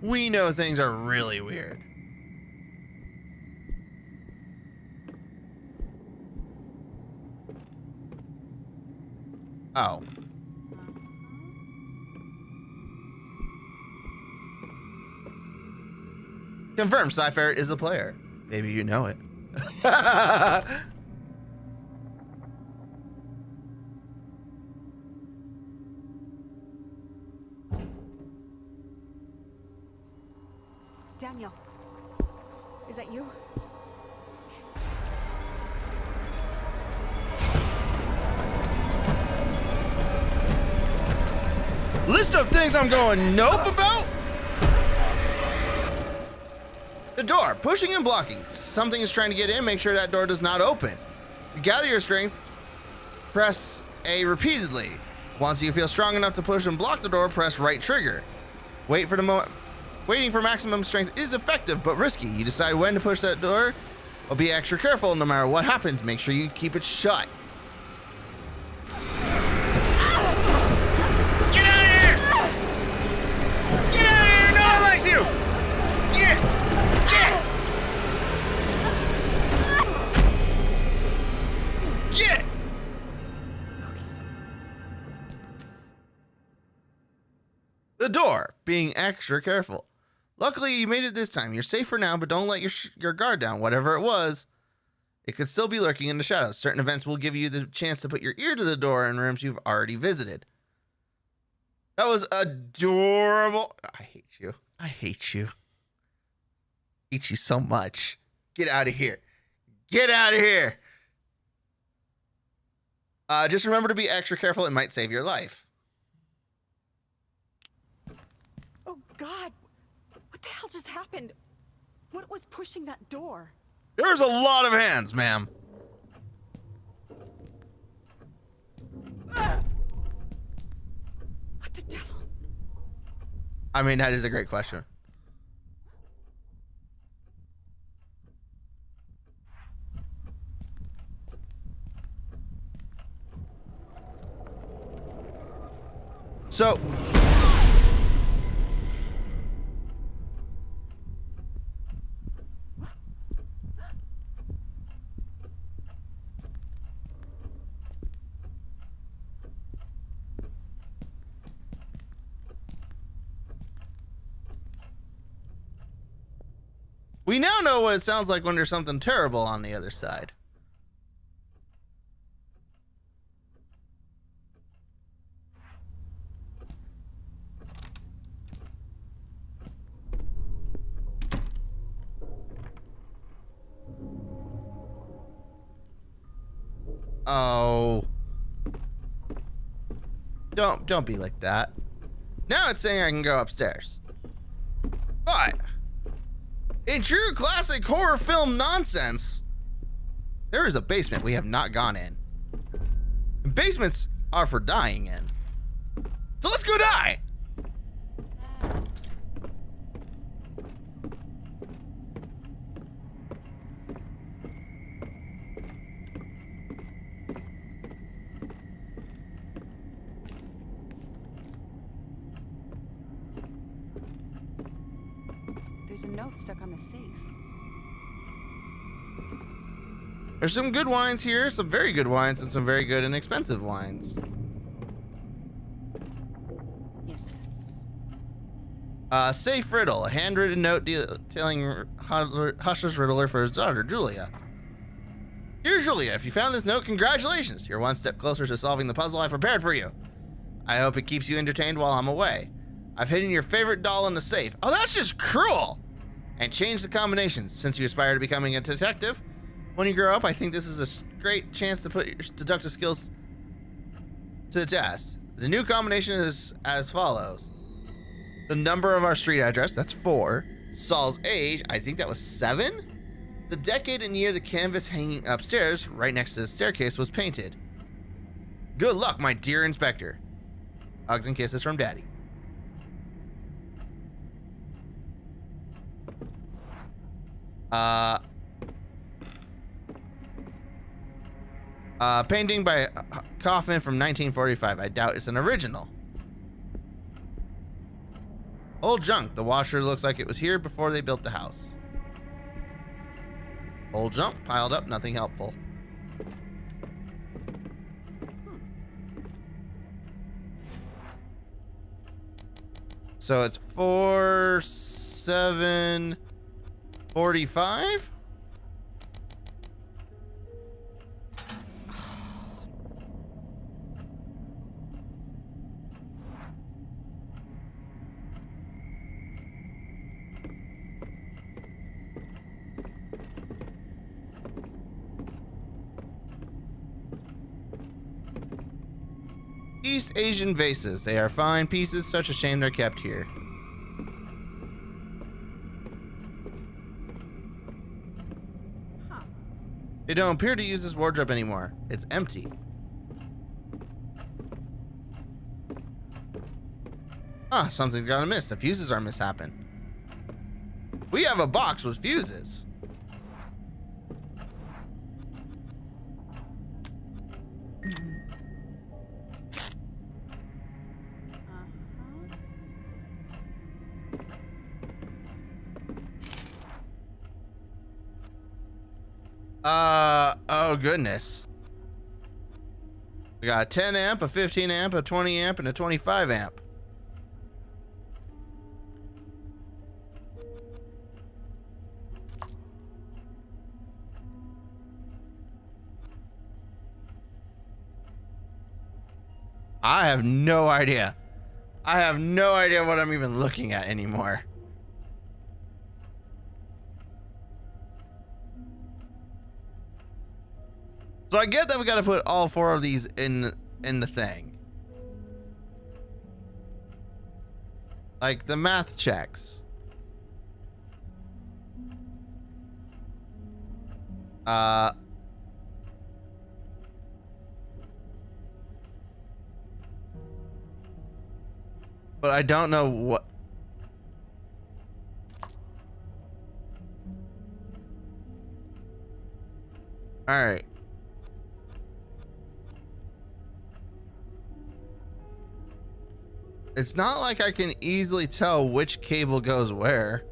we know things are really weird. Oh. Confirmed, PsyFerret is a player. Maybe you know it. Daniel, is that you? List of things I'm going nope about? The door, pushing and blocking. Something is trying to get in, make sure that door does not open. To gather your strength, press A repeatedly. Once you feel strong enough to push and block the door, press right trigger. Wait for the moment. Waiting for maximum strength is effective, but risky. You decide when to push that door, but be extra careful no matter what happens. Make sure you keep it shut. Get out of here! Get out of here! No one likes you! Get! Get! The door, being extra careful. Luckily, you made it this time. You're safe for now, but don't let your guard down. Whatever it was, it could still be lurking in the shadows. Certain events will give you the chance to put your ear to the door in rooms you've already visited. That was adorable. I hate you. I hate you. I hate you so much. Get out of here. Get out of here. Just remember to be extra careful. It might save your life. Oh, God. What the hell just happened? What was pushing that door? There's a lot of hands, ma'am. What the devil? I mean, that is a great question. So, we now know what it sounds like when there's something terrible on the other side. Oh. Don't be like that. Now it's saying I can go upstairs. But in true classic horror film nonsense, there is a basement we have not gone in. And basements are for dying in. So let's go die! There's a note stuck on the safe. There's some good wines here, some very good wines, and some very good and expensive wines. Yes. Safe riddle, a handwritten note telling Hush's riddler for his daughter, Julia. Dear Julia, if you found this note, congratulations. You're one step closer to solving the puzzle I prepared for you. I hope it keeps you entertained while I'm away. I've hidden your favorite doll in the safe. Oh, that's just cruel. And changed the combinations. Since you aspire to becoming a detective, when you grow up, I think this is a great chance to put your deductive skills to the test. The new combination is as follows. The number of our street address, that's 4. Saul's age, I think that was 7. The decade and year the canvas hanging upstairs, right next to the staircase, was painted. Good luck, my dear inspector. Hugs and kisses from Daddy. Painting by Kaufman from 1945. I doubt it's an original. Old junk. The washer looks like it was here before they built the house. Old junk piled up, nothing helpful. So it's 4, 7, 45? East Asian vases. They are fine pieces. Such a shame they're kept here. They don't appear to use this wardrobe anymore. It's empty. Ah, something's got amiss. The fuses are mishappen. We have a box with fuses. Oh goodness. We got a 10 amp, a 15 amp, a 20 amp, and a 25 amp. I have no idea. I have no idea what I'm even looking at anymore. So I get that we gotta put all 4 of these in the thing. Like the math checks. But I don't know what. All right. It's not like I can easily tell which cable goes where.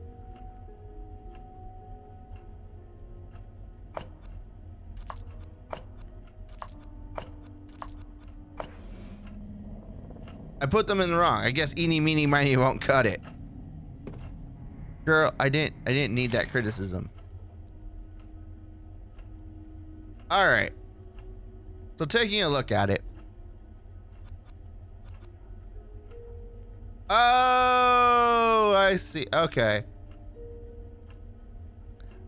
I put them in the wrong. I guess eeny, meeny, miny won't cut it. Girl, I didn't need that criticism. All right. So taking a look at it. Oh, I see. Okay.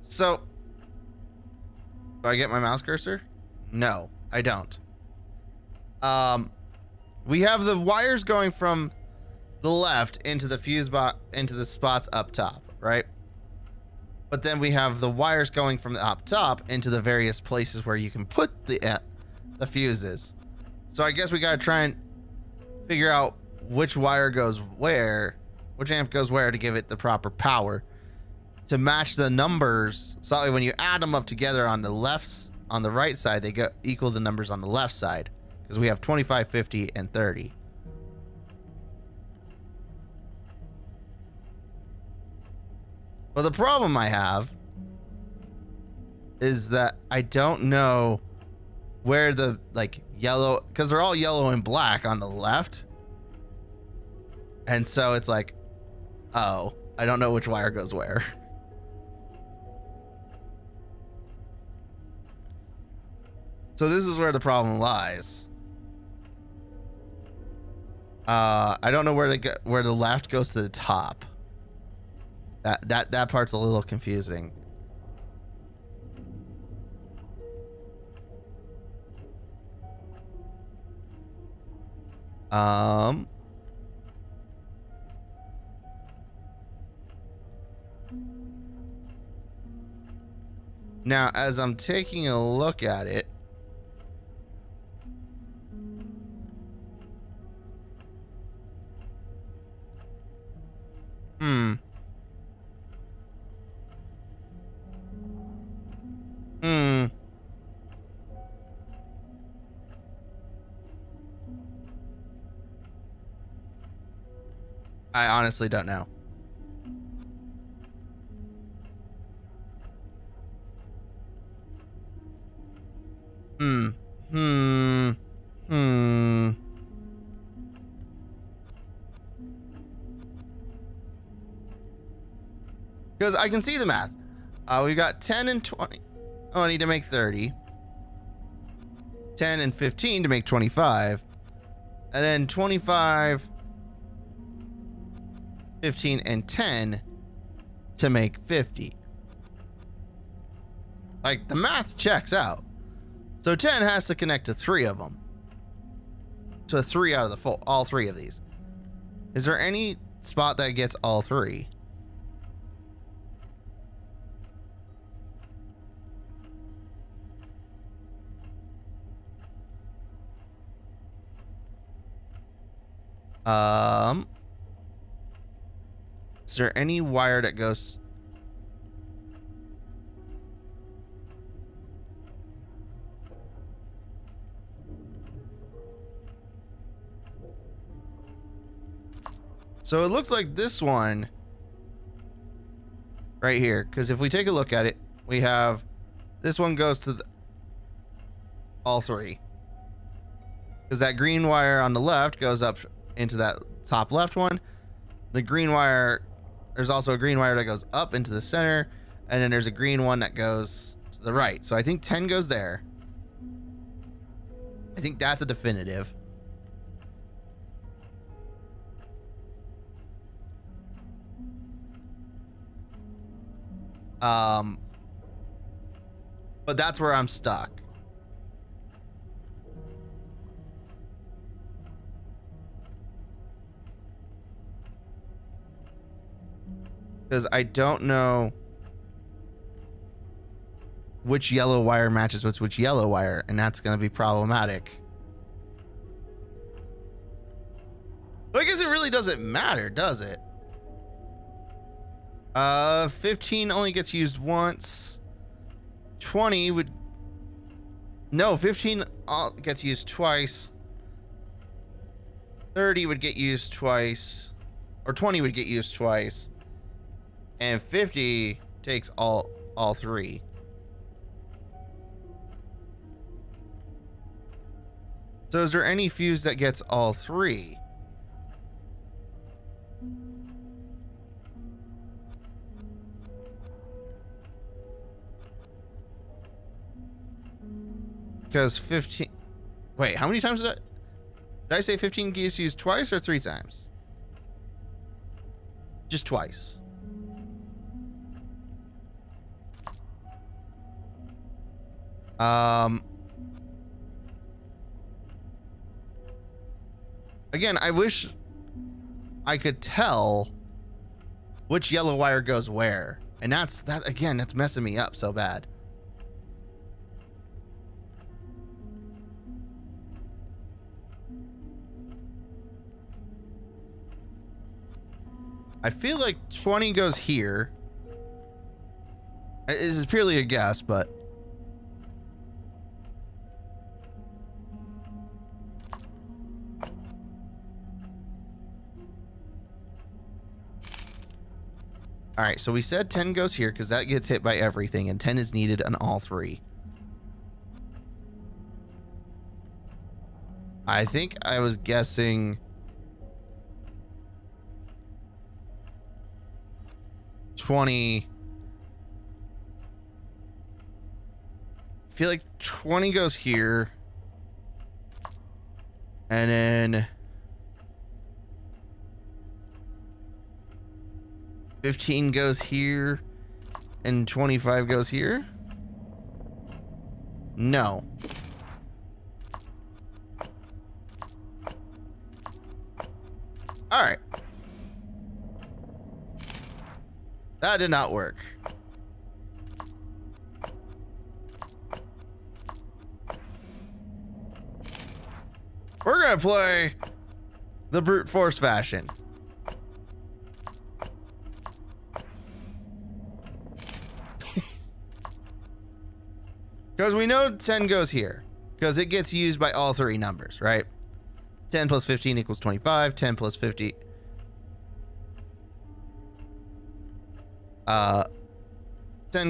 So, do I get my mouse cursor? No, I don't. We have the wires going from the left into the fuse box, into the spots up top, right? But then we have the wires going from the up top into the various places where you can put the fuses. So I guess we gotta try and figure out which wire goes where, which amp goes where to give it the proper power to match the numbers. So that when you add them up together on the right side, they equal the numbers on the left side. Because we have 25, 50, and 30. But the problem I have is that I don't know where the yellow, because they're all yellow and black on the left. And so it's like, oh, I don't know which wire goes where. So this is where the problem lies. I don't know where to go, where the left goes to the top. That part's a little confusing. Now, as I'm taking a look at it, I honestly don't know. Because I can see the math. We've got 10 and 20. Oh, I need to make 30. 10 and 15 to make 25. And then 25, 15, and 10 to make 50. Like, the math checks out. So 10 has to connect to 3 of them. So 3 out of the full, all 3 of these. Is there any spot that gets all 3? Is there any wire that goes? So it looks like this one right here, because if we take a look at it, we have this one goes to all 3. Because that green wire on the left goes up into that top left one. The green wire, there's also a green wire that goes up into the center, and then there's a green one that goes to the right. So I think 10 goes there. I think that's a definitive. But that's where I'm stuck. Because I don't know which yellow wire matches with which yellow wire, and that's going to be problematic. But I guess it really doesn't matter, does it? 15 only gets used once. 20 would... No, 15 gets used twice. 30 would get used twice. Or 20 would get used twice. And 50 takes all 3. So is there any fuse that gets all 3? Because 15... Wait, how many times did I say 15 gets used twice or 3 times? Just twice. Again, I wish I could tell which yellow wire goes where. And that's messing me up so bad. I feel like 20 goes here. This is purely a guess, but all right, so we said 10 goes here because that gets hit by everything, and 10 is needed on all 3. I think I was guessing 20, feel like 20 goes here. And then 15 goes here. And 25 goes here. No. All right. That did not work. We're gonna play the brute force fashion. Because we know 10 goes here. Because it gets used by all three numbers, right? 10 plus 15 equals 25. 10 plus 50. 10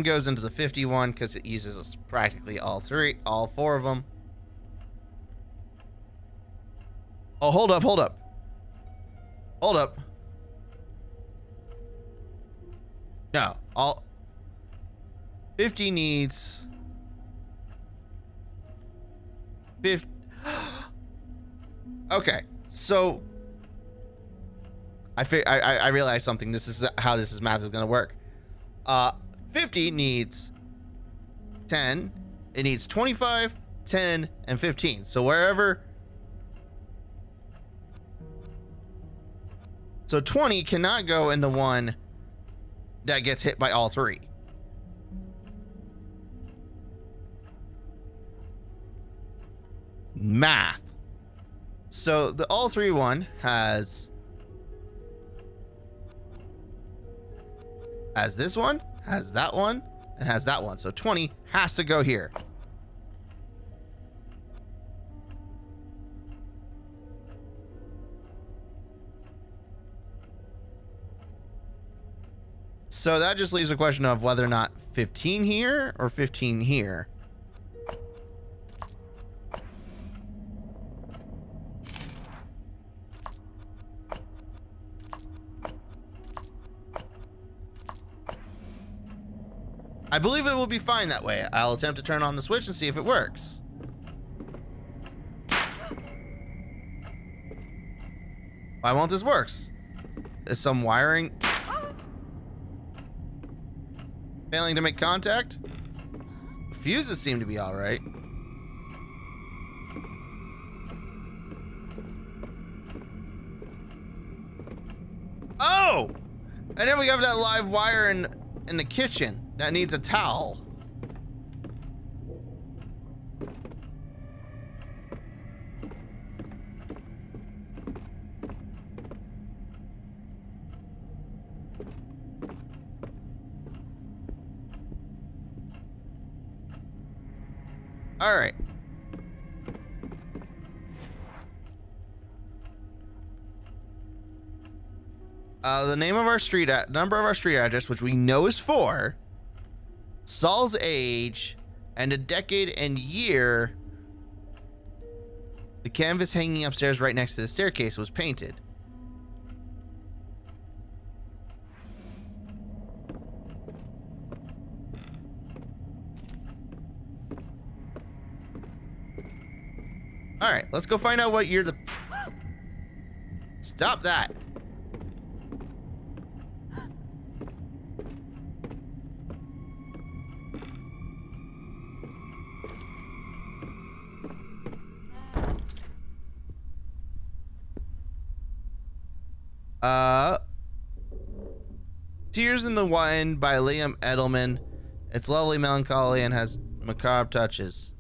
goes into the 51 because it uses practically all four of them. Oh, hold up. Hold up. No, all 50 needs 50. Okay, so I realized something. This is how this math is gonna work. 50 needs 10. It needs 25, 10, and 15. So wherever. So 20 cannot go in the one that gets hit by all three. Math. So the all three one has this one, has that one, and has that one. So 20 has to go here. So that just leaves a question of whether or not 15 here or 15 here. I believe it will be fine that way. I'll attempt to turn on the switch and see if it works. Why won't this work? Is some wiring failing to make contact? Fuses seem to be all right. Oh! And then we have that live wire in the kitchen that needs a towel. All right. The name of our street, number of our street address, which we know is 4, Saul's age, and a decade and year. The canvas hanging upstairs right next to the staircase was painted. All right, let's go find out what year the... Stop that. Tears in the Wind by Liam Edelman. It's lovely melancholy and has macabre touches.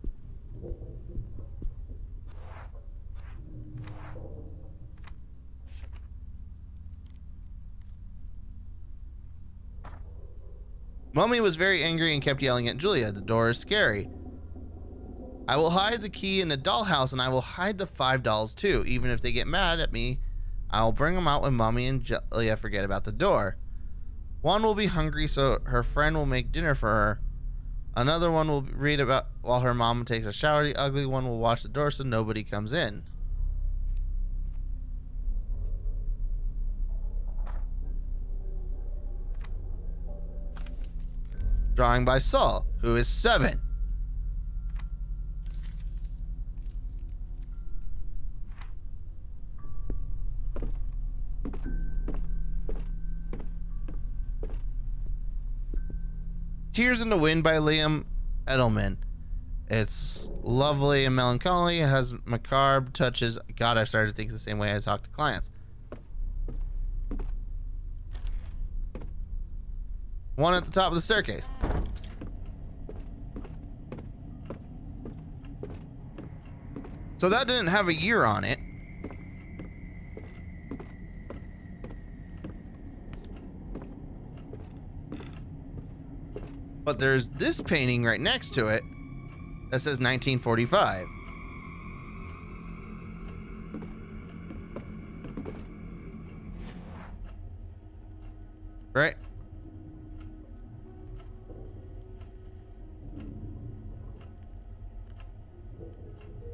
Mummy was very angry and kept yelling at Julia. The door is scary. I will hide the key in the dollhouse and I will hide the 5 dolls too. Even if they get mad at me, I will bring them out when Mummy and Julia forget about the door. One will be hungry, so her friend will make dinner for her. Another one will read about while her mom takes a shower. The ugly one will watch the door so nobody comes in. Drawing by Saul, who is 7. Tears in the Wind by Liam Edelman. It's lovely and melancholy. It has macabre touches. God, I started to think the same way I talk to clients. One at the top of the staircase. So that didn't have a year on it. But there's this painting right next to it that says 1945. Right?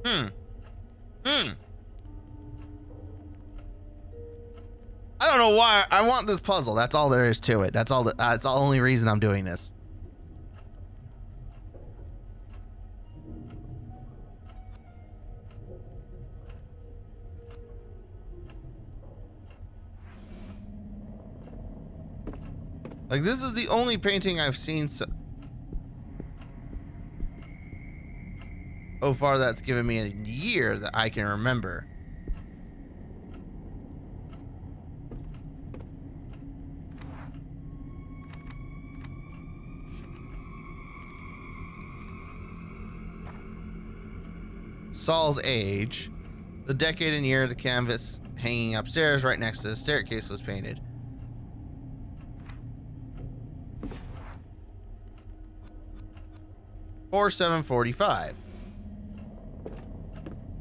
I don't know why I want this puzzle. That's all there is to it. That's all. That's the only reason I'm doing this. Like, this is the only painting I've seen so far that's given me a year that I can remember. Saul's age, the decade and year of the canvas hanging upstairs right next to the staircase was painted. Or 745.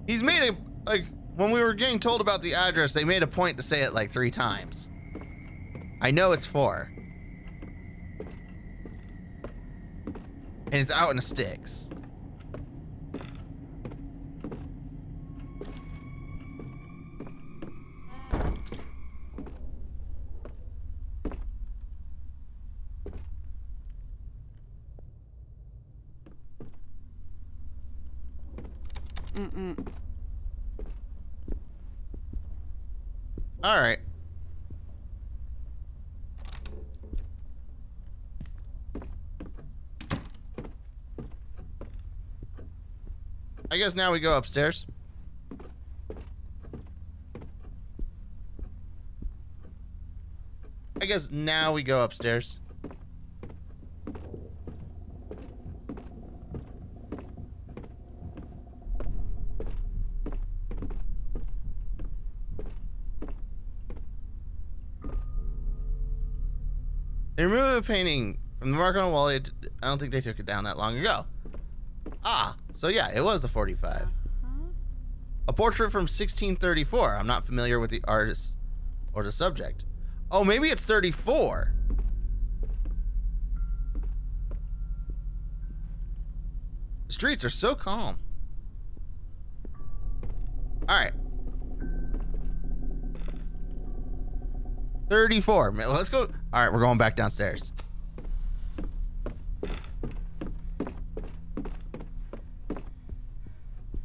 He's made a, like, when we were getting told about the address, they made a point to say it like 3 times. I know it's 4. And it's out in the sticks. All right. I guess now we go upstairs. I guess now we go upstairs. They removed a painting from the mark on the wall. I don't think they took it down that long ago. Ah, so yeah, it was the 45. A portrait from 1634. I'm not familiar with the artist or the subject. Oh, maybe it's 34. The streets are so calm. All right. 34. Let's go. All right, we're going back downstairs.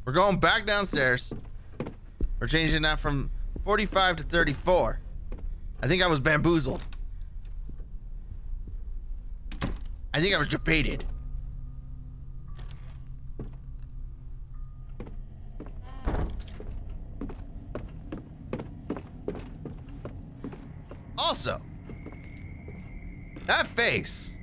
We're going back downstairs. We're changing that from 45 to 34. I think I was bamboozled. I think I was debated. Also, that face.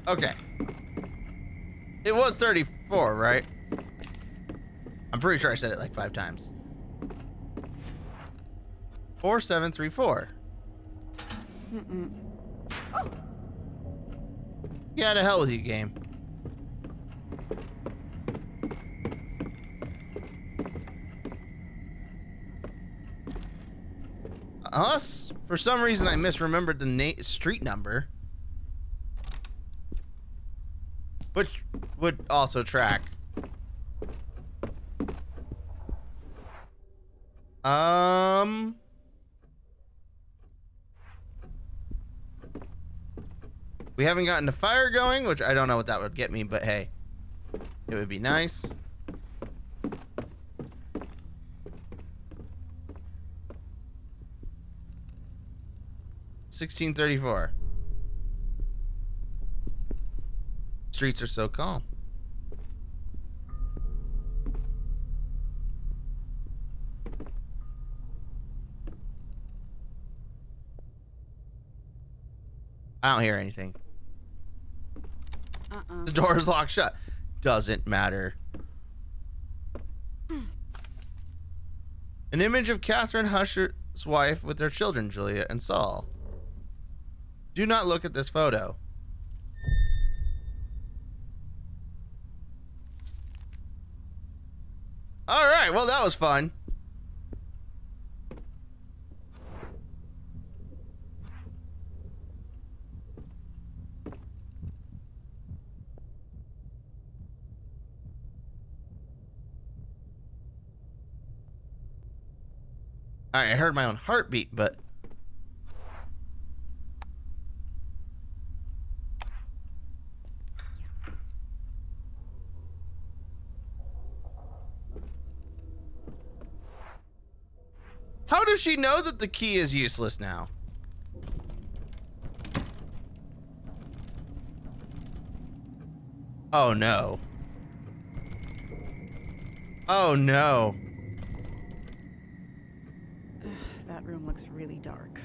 Okay. It was 34, right? I'm pretty sure I said it like 5 times. 4734. Yeah, to hell with you, game. Unless, for some reason, I misremembered the street number. Which would also track. We haven't gotten the fire going, which I don't know what that would get me, but hey, it would be nice. $16.34. Streets are so calm. I don't hear anything. The door is locked shut. Doesn't matter. An image of Catherine Husher's wife with their children, Julia and Saul. Do not look at this photo. All right, well, that was fun. All right, I heard my own heartbeat, but how does she know that the key is useless now? Oh no. Oh no. That room looks really dark.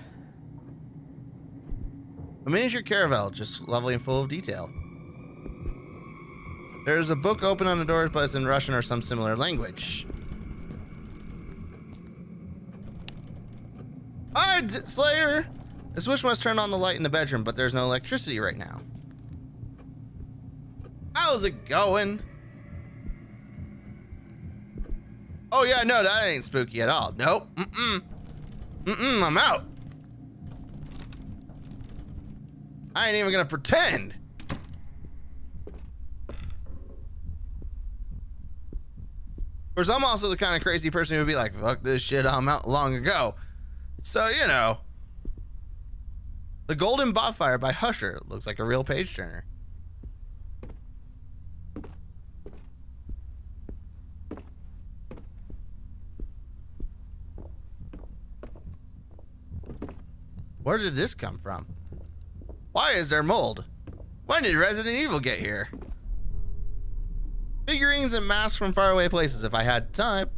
A miniature caravel, just lovely and full of detail. There's a book open on the doors, but it's in Russian or some similar language. Hi, Slayer! The switch must turn on the light in the bedroom, but there's no electricity right now. How's it going? Oh yeah, no, that ain't spooky at all. Nope. I'm out. I ain't even gonna pretend. Of course, I'm also the kind of crazy person who would be like, fuck this shit, I'm out long ago. So, you know. The Golden Bonfire by Husher looks like a real page turner. Where did this come from? Why is there mold? When did Resident Evil get here? Figurines and masks from faraway places. If I had time,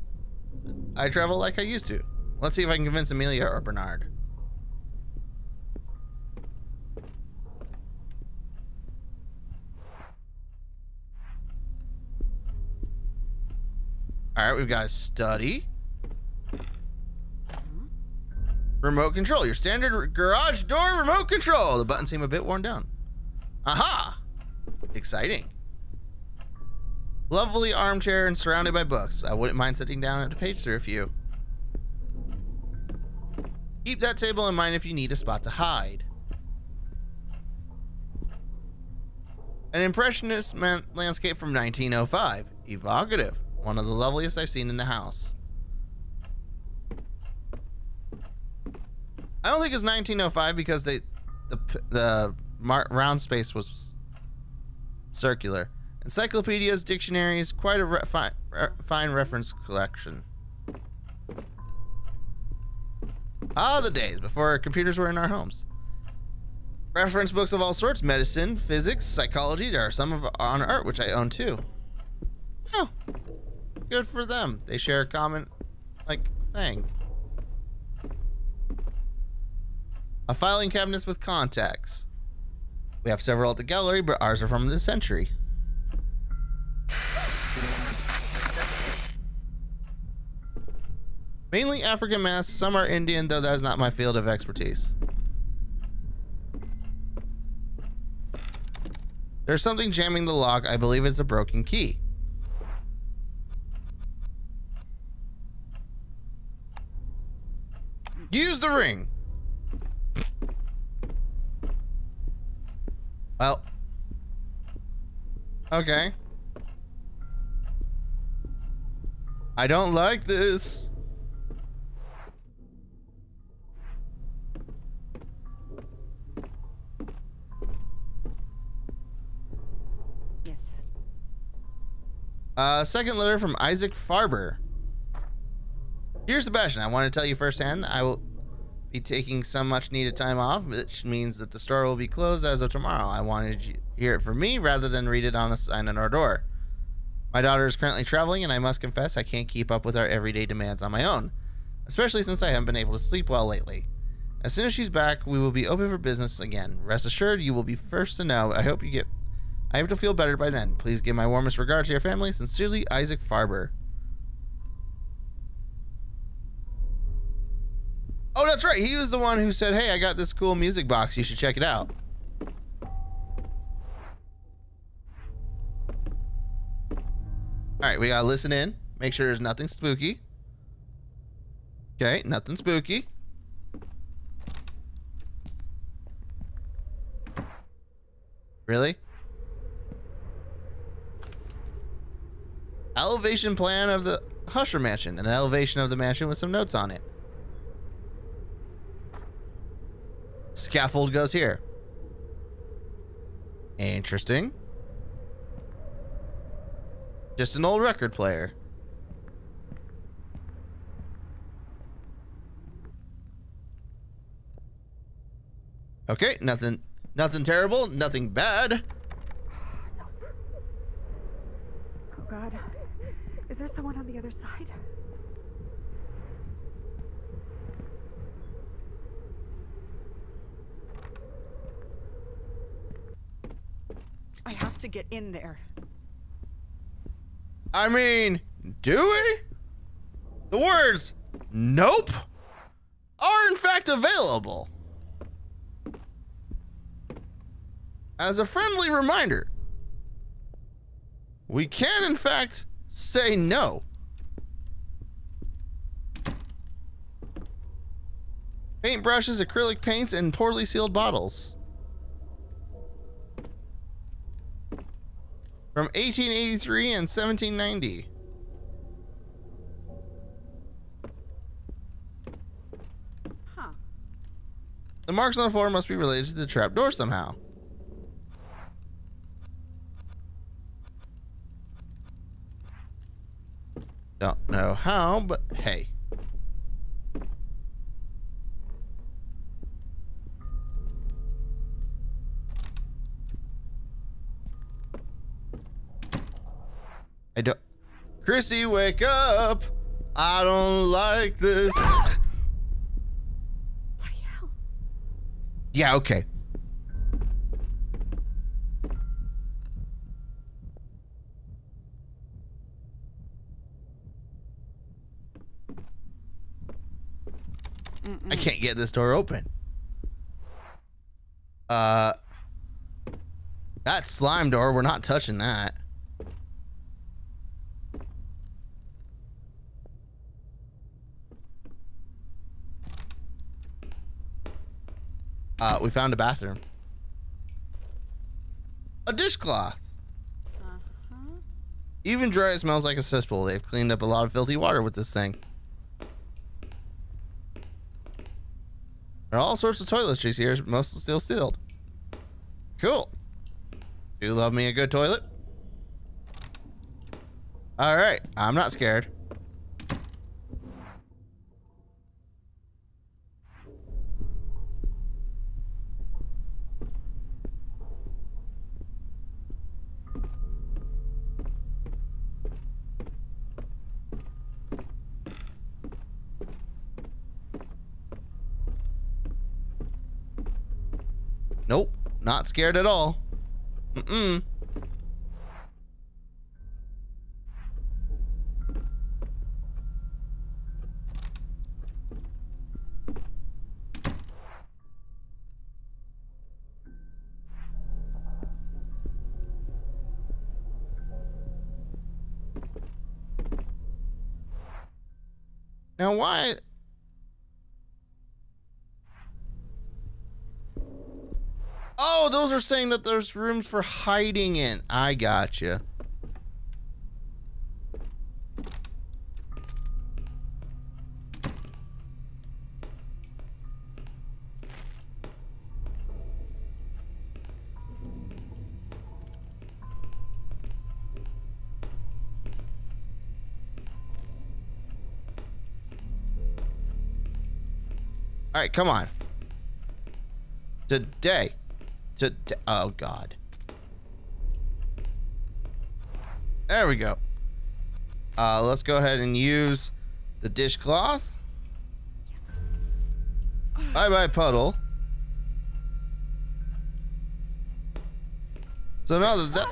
I'd travel like I used to. Let's see if I can convince Amelia or Bernard. All right, we've got a study. Remote control. Your standard garage door remote control. The buttons seem a bit worn down. Aha! Exciting. Lovely armchair and surrounded by books. I wouldn't mind sitting down at a page through a few. Keep that table in mind if you need a spot to hide. An impressionist landscape from 1905. Evocative. One of the loveliest I've seen in the house. I don't think it's 1905 because the round space was circular. Encyclopedias, dictionaries, quite a fine reference collection. Ah, the days before computers were in our homes. Reference books of all sorts: medicine, physics, psychology. There are some on art, which I own too. Oh, good for them. They share a common, thing. A filing cabinet with contacts. We have several at the gallery, but ours are from this century. Mainly African masks, some are Indian, though that is not my field of expertise. There's something jamming the lock. I believe it's a broken key. Use the ring. Well. Okay. I don't like this. Second letter from Isaac Farber. Dear Sebastian, I want to tell you firsthand that I will be taking some much needed time off, which means that the store will be closed as of tomorrow. I wanted you to hear it from me rather than read it on a sign on our door. My daughter is currently traveling, and I must confess I can't keep up with our everyday demands on my own, especially since I haven't been able to sleep well lately. As soon as she's back, we will be open for business again. Rest assured, you will be first to know. I hope to feel better by then. Please give my warmest regards to your family. Sincerely, Isaac Farber. Oh, that's right. He was the one who said, hey, I got this cool music box. You should check it out. All right, we gotta listen in. Make sure there's nothing spooky. Okay, nothing spooky. Really? Elevation plan of the Husher Mansion. An elevation of the mansion with some notes on it. Scaffold goes here. Interesting. Just an old record player. Okay, nothing terrible, nothing bad. Oh God, is there someone on the other side? I have to get in there. I mean, do we? The words nope are in fact available. As a friendly reminder, we can in fact say no. Paintbrushes, acrylic paints, and poorly sealed bottles. From 1883 and 1790. Huh. The marks on the floor must be related to the trapdoor somehow. Don't know how, but hey. I don't. Chrissy, wake up! I don't like this. Bloody hell. Yeah, okay. I can't get this door open. That slime door, we're not touching that. We found a bathroom. A dishcloth. Even dry, it smells like a cesspool. They've cleaned up a lot of filthy water with this thing. There are all sorts of toiletries here, most still sealed. Cool. Do love me a good toilet? All right, I'm not scared. Nope, not scared at all. Mm-mm. Now why? Oh, those are saying that there's rooms for hiding in. I gotcha. All right, come on. Today. Oh, God. There we go. Let's go ahead and use the dishcloth. Bye-bye, puddle. So now that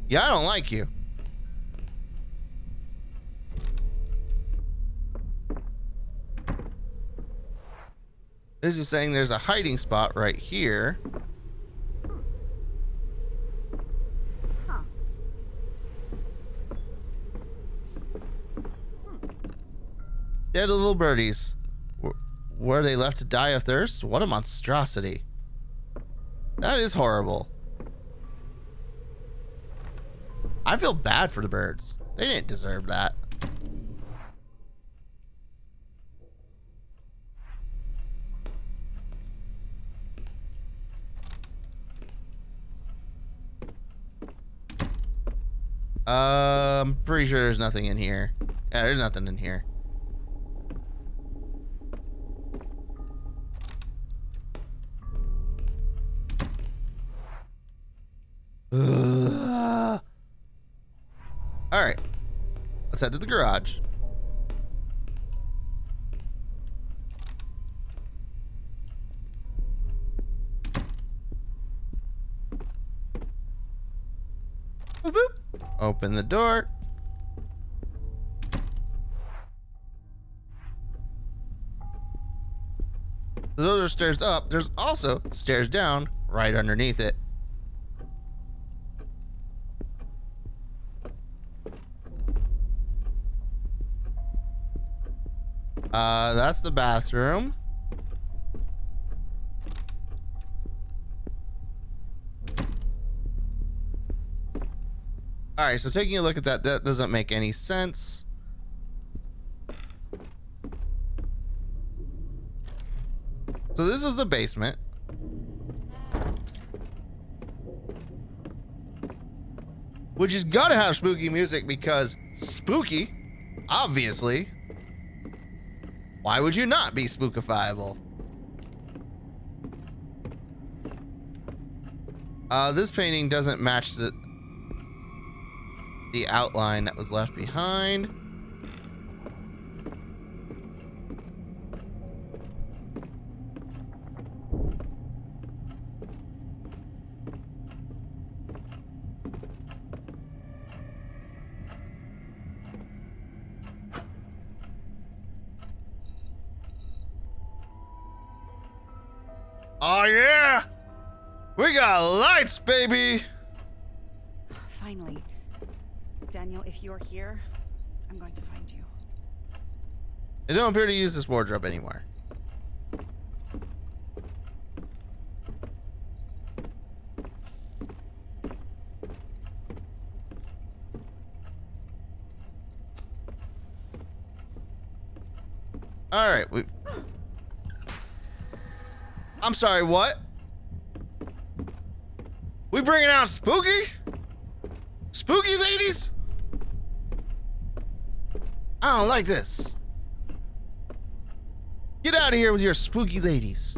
yeah, I don't like you. This is saying there's a hiding spot right here. Dead little birdies. Were they left to die of thirst? What a monstrosity. That is horrible. I feel bad for the birds. They didn't deserve that. I'm pretty sure there's nothing in here. Yeah, there's nothing in here. All right, let's head to the garage. Boop, boop. Open the door. Those are stairs up. There's also stairs down right underneath it. That's the bathroom. All right, so taking a look at that doesn't make any sense. So this is the basement. Which has got to have spooky music because spooky, obviously. Why would you not be spookifiable? This painting doesn't match the outline that was left behind. Oh yeah! We got lights, baby! Finally. Daniel, if you're here, I'm going to find you. I don't appear to use this wardrobe anymore. All right, I'm sorry, what? We bringing out spooky? Spooky ladies? I don't like this. Get out of here with your spooky ladies.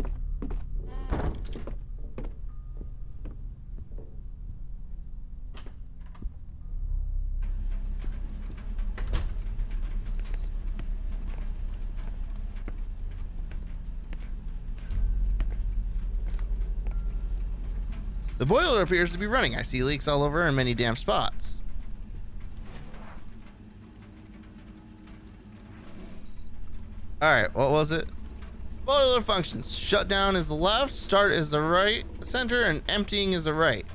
The boiler appears to be running. I see leaks all over in many damp spots. Alright, what was it? Boiler functions. Shutdown is the left, start is the right, center, and emptying is the right.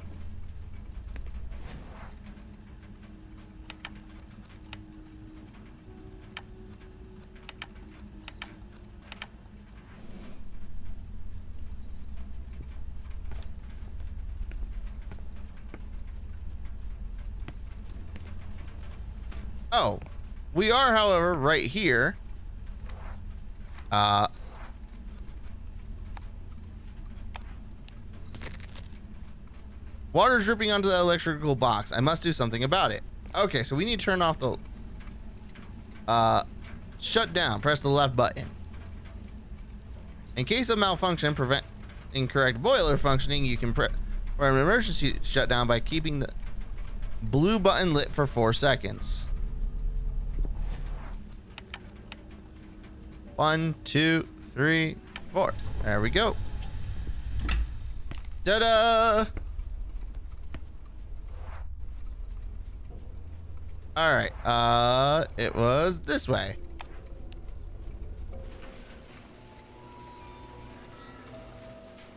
Oh, we are, however, right here. Water dripping onto the electrical box. I must do something about it. Okay, so we need to turn off the Shut down. Press the left button. In case of malfunction, prevent incorrect boiler functioning, you can for an emergency shutdown by keeping the blue button lit for 4 seconds. 1, 2, 3, 4. There we go. Ta-da! All right. It was this way.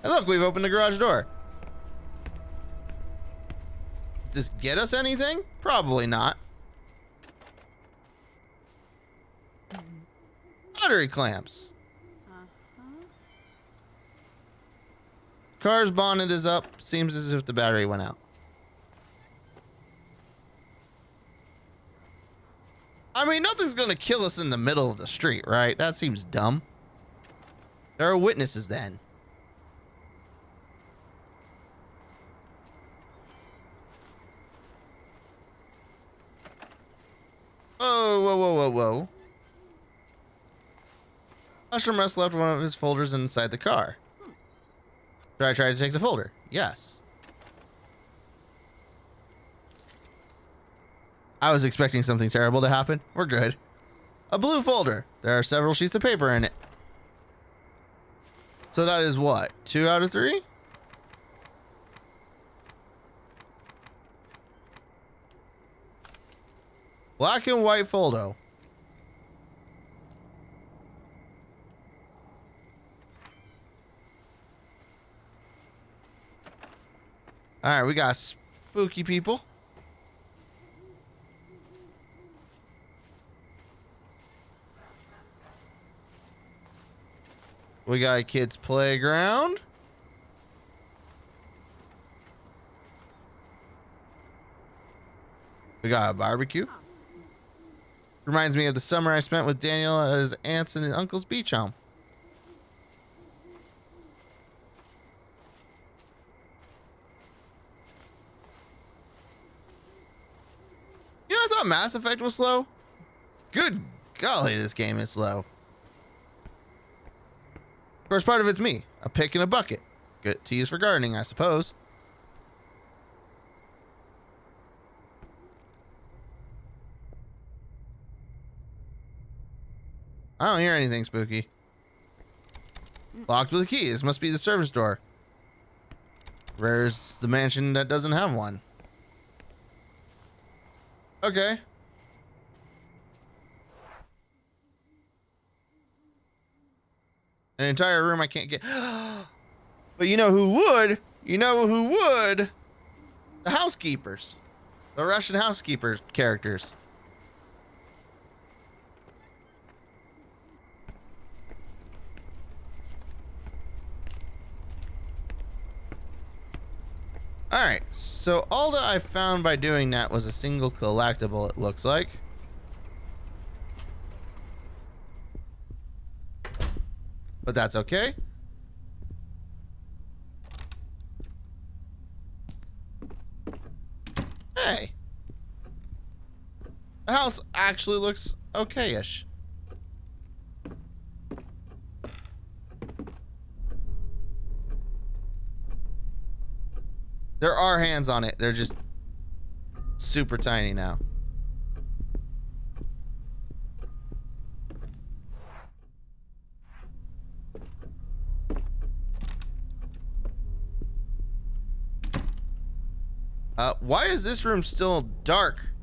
And look, we've opened the garage door. Did this get us anything? Probably not. Battery clamps. Car's bonnet is up. Seems as if the battery went out. I mean, nothing's gonna kill us in the middle of the street, right? That seems dumb. There are witnesses then. Oh, whoa, whoa, whoa, whoa. Usher must left one of his folders inside the car. Should I try to take the folder? Yes. I was expecting something terrible to happen. We're good. A blue folder. There are several sheets of paper in it. So that is what? 2 out of 3? Black and white folder. All right, we got spooky people. We got a kid's playground. We got a barbecue. Reminds me of the summer I spent with Daniel at his aunt's and uncle's beach home. You know, I thought Mass Effect was slow. Good golly, this game is slow. Of course, part of it's me. A pick and a bucket. Good to use for gardening, I suppose. I don't hear anything spooky. Locked with a key. This must be the service door. Where's the mansion that doesn't have one? Okay. An entire room I can't get. But you know who would? You know who would? The housekeepers. The Russian housekeepers characters. Alright, so all that I found by doing that was a single collectible, it looks like. But that's okay. Hey. The house actually looks okay-ish. There are hands on it. They're just super tiny now. Why is this room still dark?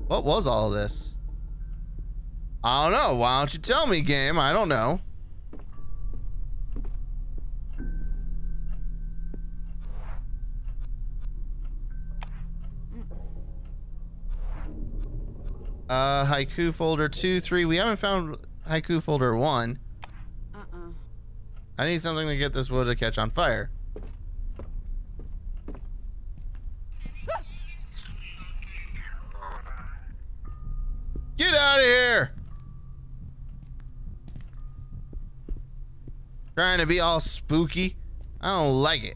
What was all of this? I don't know. Why don't you tell me, game? I don't know. Haiku folder 2, 3. We haven't found haiku folder 1. I need something to get this wood to catch on fire. Get out of here! Trying to be all spooky. I don't like it.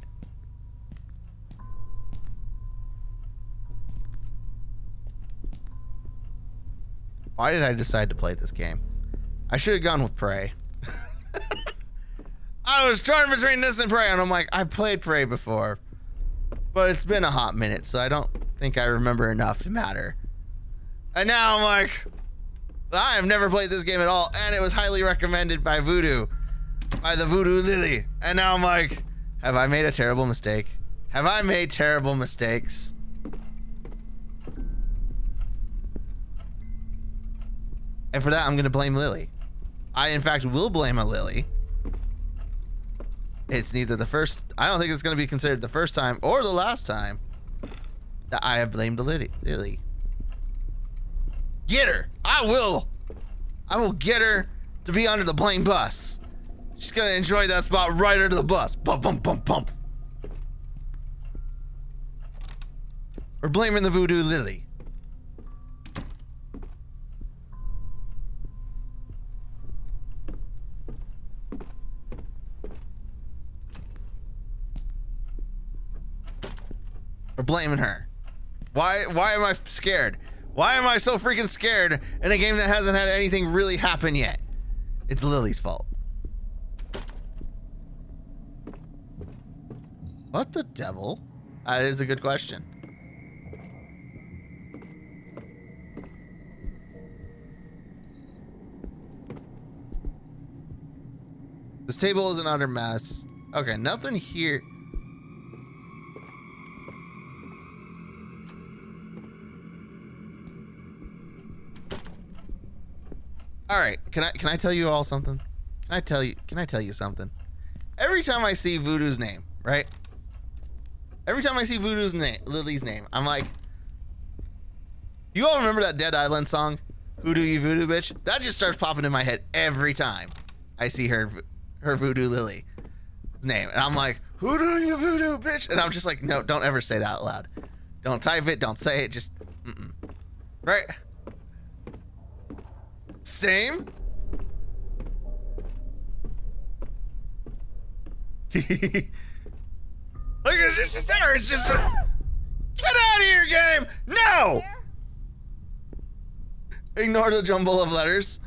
Why did I decide to play this game? I should have gone with Prey. I was torn between this and Prey, and I'm like, I played Prey before, but it's been a hot minute, so I don't think I remember enough to matter. And now I'm like, I have never played this game at all, and it was highly recommended by Voodoo, by the Voodoo Lily. And now I'm like, have I made a terrible mistake? Have I made terrible mistakes? And for that, I'm going to blame Lily. I, in fact, will blame a Lily. It's neither the first... I don't think it's going to be considered the first time or the last time that I have blamed the Lily. Get her! I will get her to be under the blame bus. She's going to enjoy that spot right under the bus. Bump, bump, bump, bump. We're blaming the Voodoo Lily. We're blaming her. Why am I scared? Why am I so freaking scared in a game that hasn't had anything really happen yet? It's Lily's fault. What the devil? That is a good question. This table is an utter mess. Okay, nothing here. All right, can I tell you all something? Can I tell you something? Every time I see Voodoo's name, right? Every time I see Voodoo's name, Lily's name, I'm like, you all remember that Dead Island song? Who do you voodoo bitch? That just starts popping in my head every time I see her Voodoo Lily's name. And I'm like, who do you voodoo bitch? And I'm just like, no, don't ever say that out loud. Don't type it, don't say it, just, right? Same? Look, it's just there. It's just get out of here, game. No. Ignore the jumble of letters.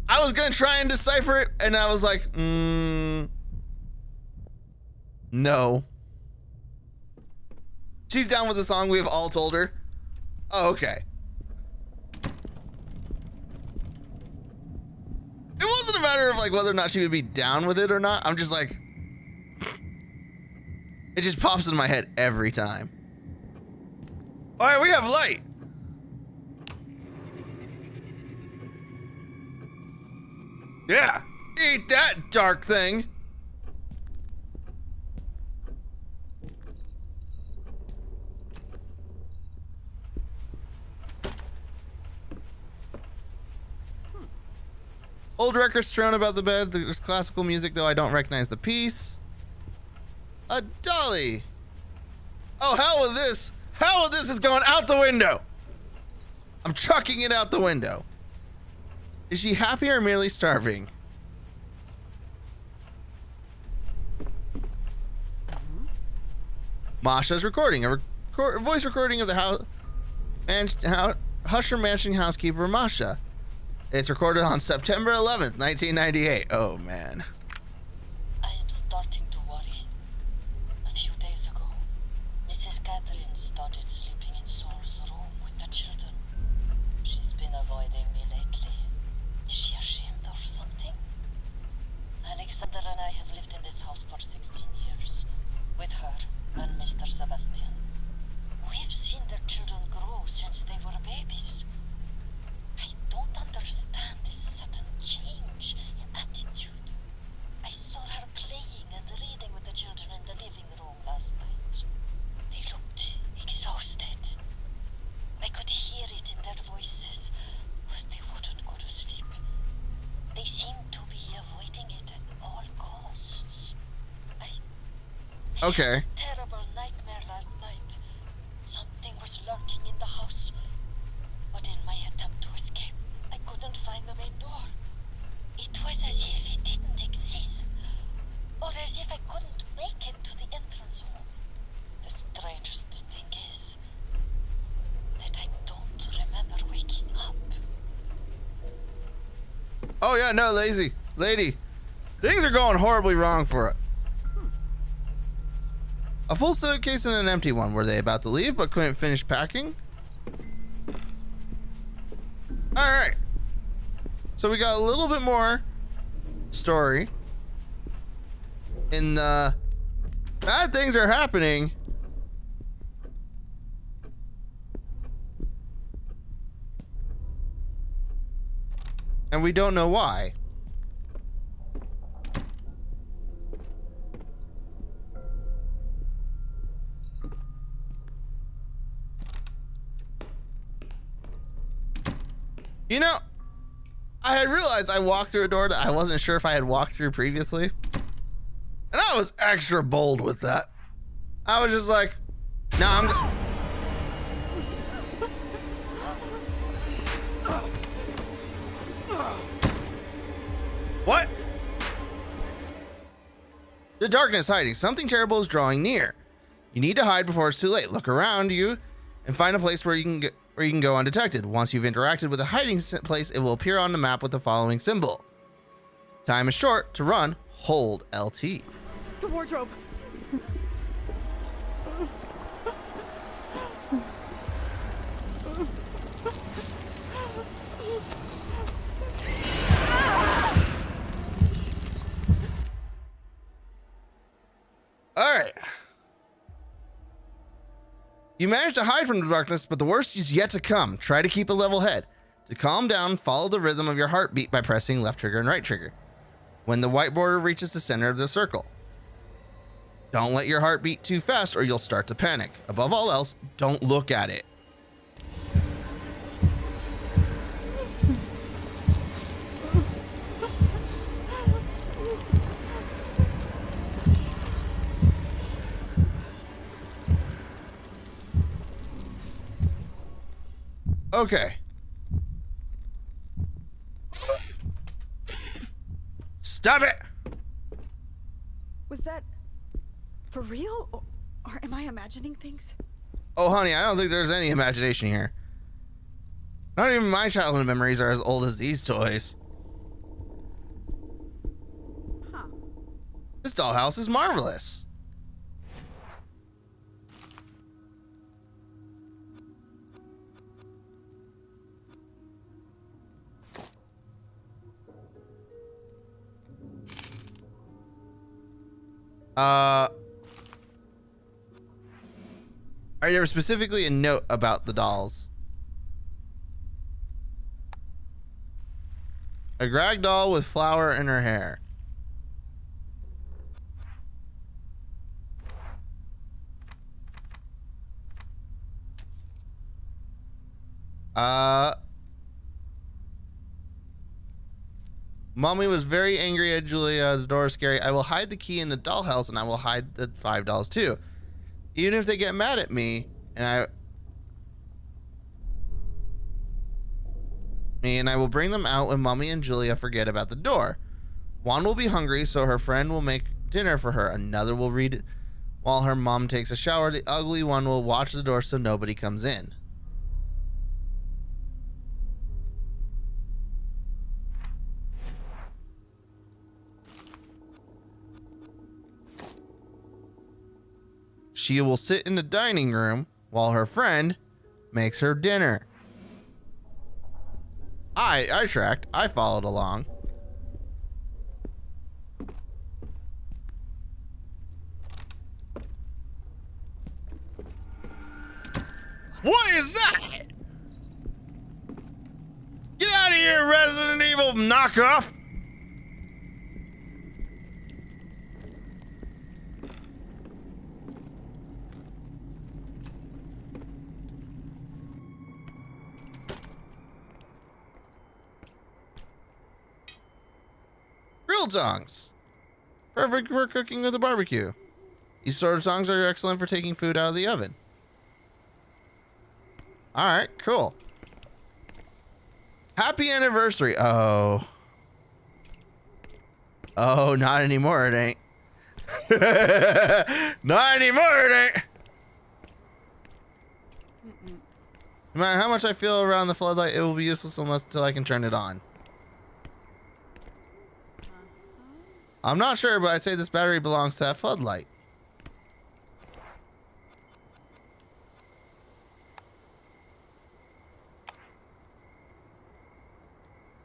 I was gonna try and decipher it, and I was like, no. She's down with the song. We have all told her. Oh, okay. It wasn't a matter of like whether or not she would be down with it or not. I'm just like, it just pops in my head every time. All right, we have light. Yeah, eat that dark thing. Old records thrown about the bed. There's classical music, though I don't recognize the piece. A dolly. Oh, hell with this. Hell with this is going out the window. I'm chucking it out the window. Is she happy or merely starving? Masha's recording. A voice recording of the Husher Mansion housekeeper, Masha. It's recorded on September 11th, 1998. Oh, man. I am starting to worry. A few days ago, Mrs. Catherine started sleeping in Saul's room with the children. She's been avoiding me lately. Is she ashamed or something? Alexander and I have lived in this house for 16 years, with her and Mr. Sebastian. We've seen their children grow since they were babies. I don't understand this sudden change in attitude. I saw her playing and reading with the children in the living room last night. They looked exhausted. I could hear it in their voices, but they wouldn't go to sleep. They seemed to be avoiding it at all costs. I Okay. had a terrible nightmare last night. Something was lurking in the house. But in my attempt to escape, I couldn't find the main door. It was as if it didn't exist, or as if I couldn't make it to the entrance hall. The strangest thing is that I don't remember waking up. Oh yeah, no, lady. Things are going horribly wrong for us. A full suitcase and an empty one. Were they about to leave but couldn't finish packing? Alright. So we got a little bit more story. In the bad things are happening. And we don't know why. You know, I had realized I walked through a door that I wasn't sure if I had walked through previously. And I was extra bold with that. I was just like, nah, I'm... What? The darkness hiding. Something terrible is drawing near. You need to hide before it's too late. Look around you and find a place where you can go undetected. Once you've interacted with a hiding place, it will appear on the map with the following symbol. Time is short. To run, hold LT. The wardrobe. All right. You managed to hide from the darkness, but the worst is yet to come. Try to keep a level head. To calm down, follow the rhythm of your heartbeat by pressing left trigger and right trigger when the white border reaches the center of the circle. Don't let your heart beat too fast or you'll start to panic. Above all else, don't look at it. Okay. Stop it! Was that for real? Or am I imagining things? Oh, honey, I don't think there's any imagination here. Not even my childhood memories are as old as these toys. Huh. This dollhouse is marvelous. Are there specifically a note about the dolls? A rag doll with flour in her hair. Mommy was very angry at Julia. The door is scary. I will hide the key in the dollhouse and I will hide the $5 too. Even if they get mad at me and I will bring them out when Mommy and Julia forget about the door. One will be hungry, so her friend will make dinner for her. Another will read while her mom takes a shower. The ugly one will watch the door so nobody comes in. She will sit in the dining room while her friend makes her dinner. I tracked. I followed along. What is that? Get out of here, Resident Evil knockoff! Grill tongs. Perfect for cooking with a barbecue. These sort of tongs are excellent for taking food out of the oven. Alright, cool. Happy anniversary. Oh. Oh, not anymore, it ain't. Not anymore, it ain't. No matter how much I feel around the floodlight, it will be useless until I can turn it on. I'm not sure, but I'd say this battery belongs to that floodlight.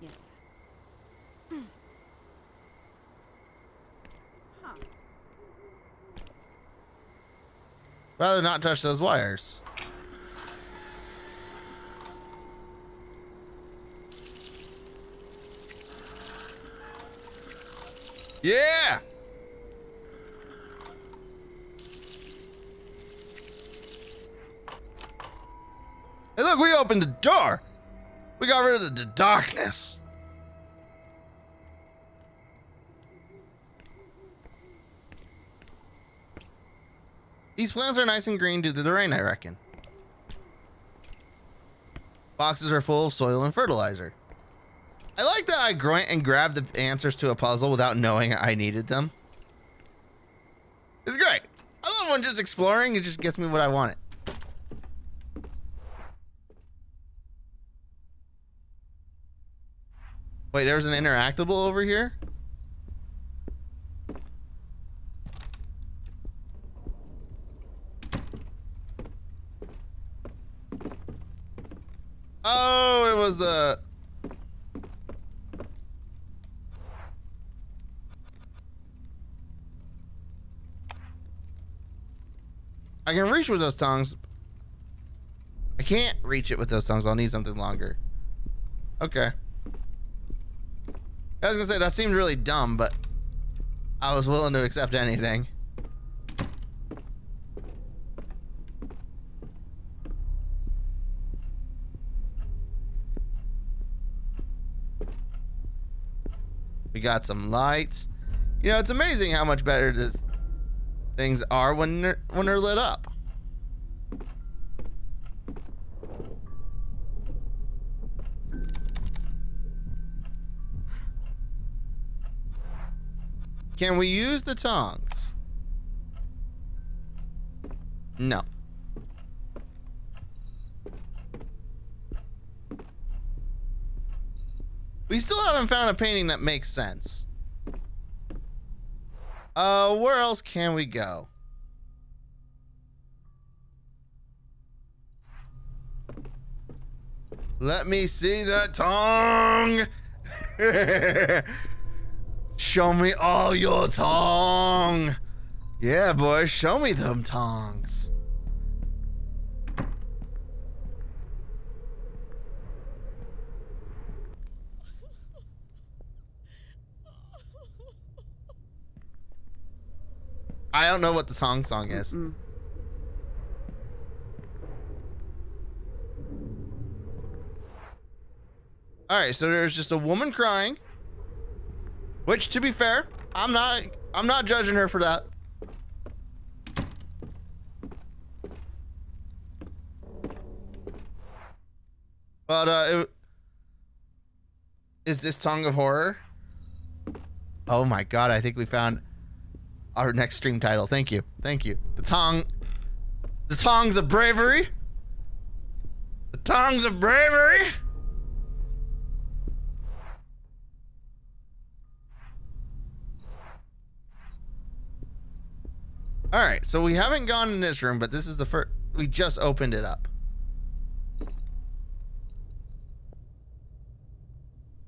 Yes. Huh. Rather not touch those wires. Yeah! Hey, look, we opened the door. We got rid of the darkness. These plants are nice and green due to the rain, I reckon. Boxes are full of soil and fertilizer. I like that I went and grabbed the answers to a puzzle without knowing I needed them. It's great. I love when just exploring, it just gets me what I wanted. Wait, there's an interactable over here? Oh, it was the... I can reach with those tongs. I can't reach it with those tongs. I'll need something longer. Okay. I was gonna say, that seemed really dumb, but I was willing to accept anything. We got some lights. You know, it's amazing how much better this things are when they're lit up. Can we use the tongs? No. We still haven't found a painting that makes sense. Where else can we go? Let me see the tongue. Show me all your tongue. Yeah, boy, show me them tongs. I don't know what the song is. All right, so there's just a woman crying, which, to be fair, I'm not judging her for that. But is this Tongue of Horror? Oh my god, I think we found our next stream title. Thank you. Thank you. The Tongs of Bravery. The Tongs of Bravery. All right, so we haven't gone in this room, but this is the first. We just opened it up.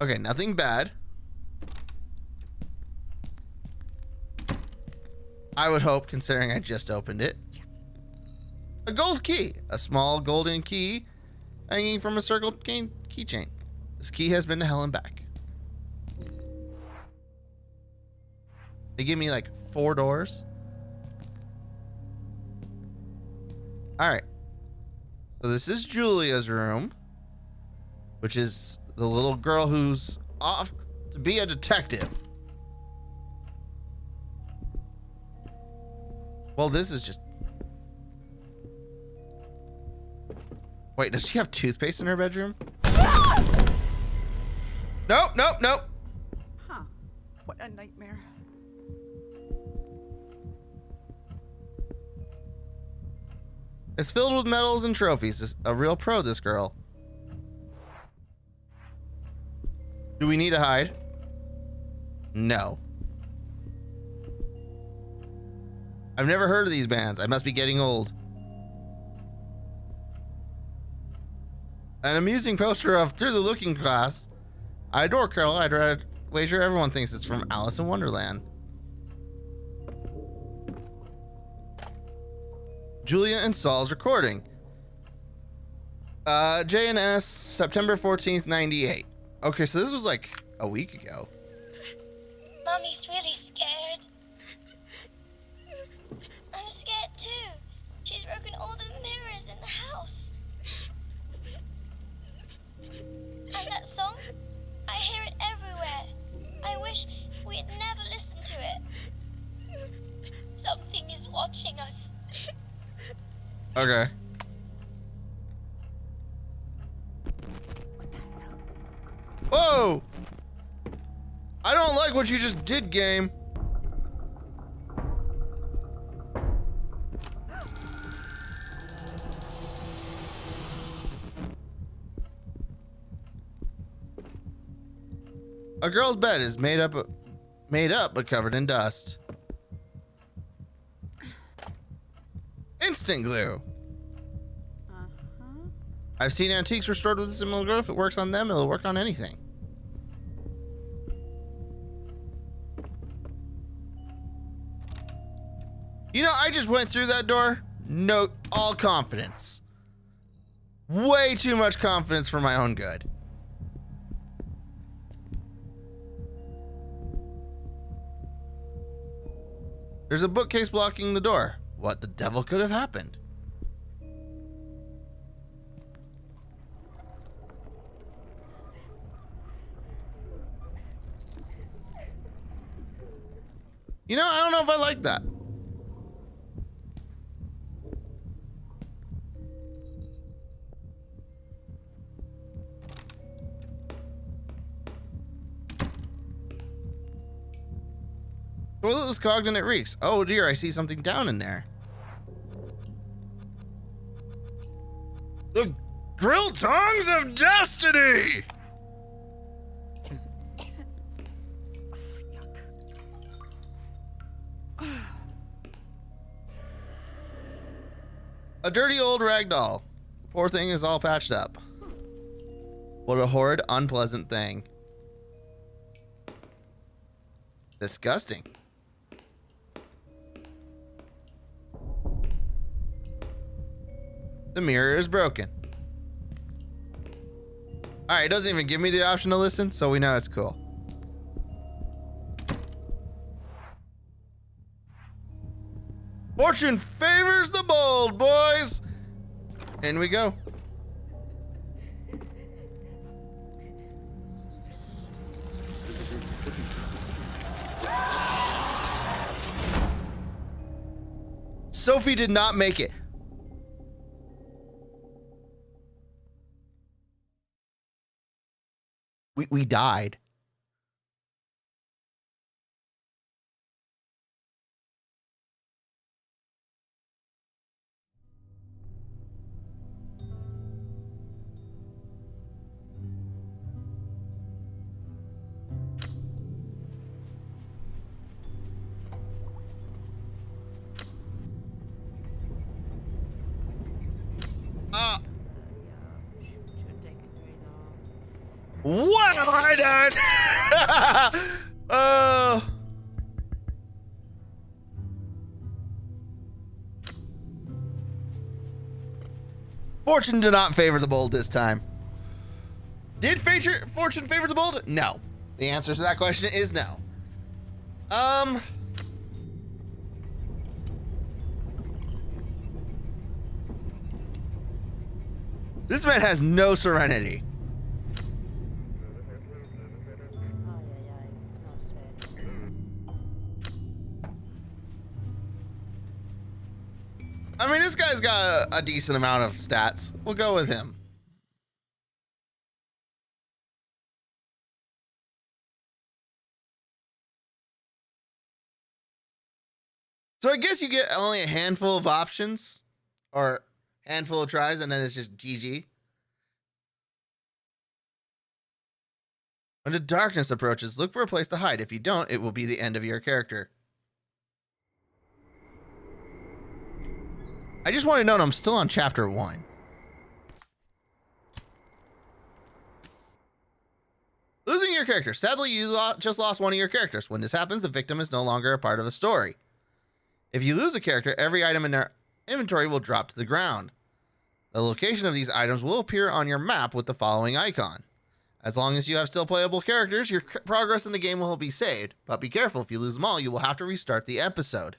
Okay, nothing bad. I would hope, considering I just opened it. A gold key. A small golden key hanging from a circled keychain. This key has been to hell and back. They give me like 4 doors. Alright. So this is Julia's room, which is the little girl who's off to be a detective. Well, this is just... Wait, does she have toothpaste in her bedroom? Nope, nope, nope. Huh. What a nightmare. It's filled with medals and trophies. It's a real pro, this girl. Do we need to hide? No. I've never heard of these bands. I must be getting old. An amusing poster of Through the Looking Glass. I adore Carol. I'd wager everyone thinks it's from Alice in Wonderland. Julia and Saul's recording. J&S, September 14th, 98. Okay, so this was like a week ago. Mommy's really scared. I'm scared too. She's broken all the mirrors in the house. And that song? I hear it everywhere. I wish we'd never listened to it. Something is watching us. Okay. Whoa! I don't like what you just did, game. A girl's bed is made up but covered in dust. Instant glue. I've seen antiques restored with a similar glue. If it works on them, it'll work on anything. You know, I just went through that door. Note all confidence. Way too much confidence for my own good. There's a bookcase blocking the door. What the devil could have happened? You know, I don't know if I like that. Toilet was clogged and it reeks. Oh dear, I see something down in there. The grill tongs of destiny! A dirty old rag doll. Poor thing is all patched up. What a horrid, unpleasant thing. Disgusting. The mirror is broken. Alright, it doesn't even give me the option to listen, so we know it's cool. Fortune favors the bold, boys! In we go. Sophie did not make it. We died. What have I done? Fortune did not favor the bold this time. Did Fortune favor the bold? No. The answer to that question is no. This man has no serenity. I mean, this guy's got a decent amount of stats. We'll go with him. So I guess you get only a handful of options, or handful of tries, and then it's just GG. When the darkness approaches, look for a place to hide. If you don't, it will be the end of your character. I just want to note I'm still on chapter 1. Losing your character. Sadly, you just lost one of your characters. When this happens, the victim is no longer a part of a story. If you lose a character, every item in their inventory will drop to the ground. The location of these items will appear on your map with the following icon. As long as you have still playable characters, your progress in the game will be saved. But be careful, if you lose them all, you will have to restart the episode.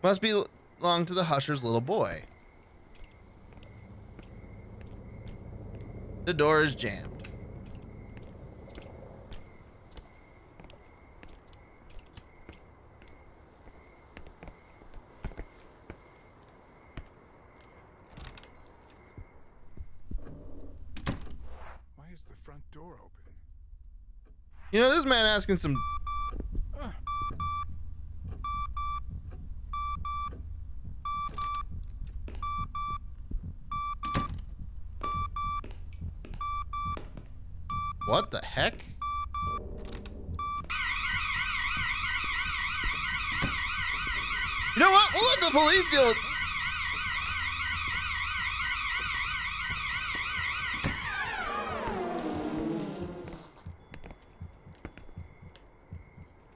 Must belong to the Husher's little boy. The door is jammed. Why is the front door open? You know, this man asking some... What the heck? You know what? We'll let the police deal with...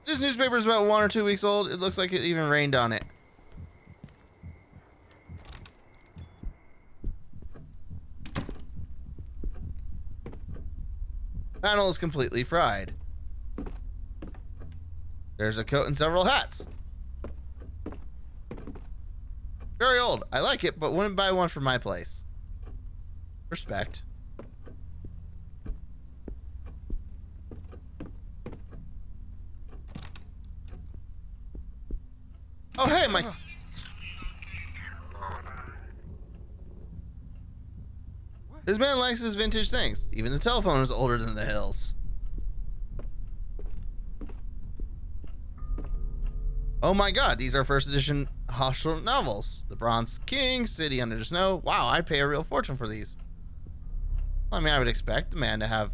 This newspaper is about 1 or 2 weeks old. It looks like it even rained on it. Panel is completely fried. There's a coat and several hats. Very old. I like it, but wouldn't buy one for my place. Respect. Oh, hey, my... This man likes his vintage things. Even the telephone is older than the hills. Oh my god, these are first edition Hostile novels. The Bronze King, City Under the Snow. Wow, I'd pay a real fortune for these. Well, I mean, I would expect the man to have...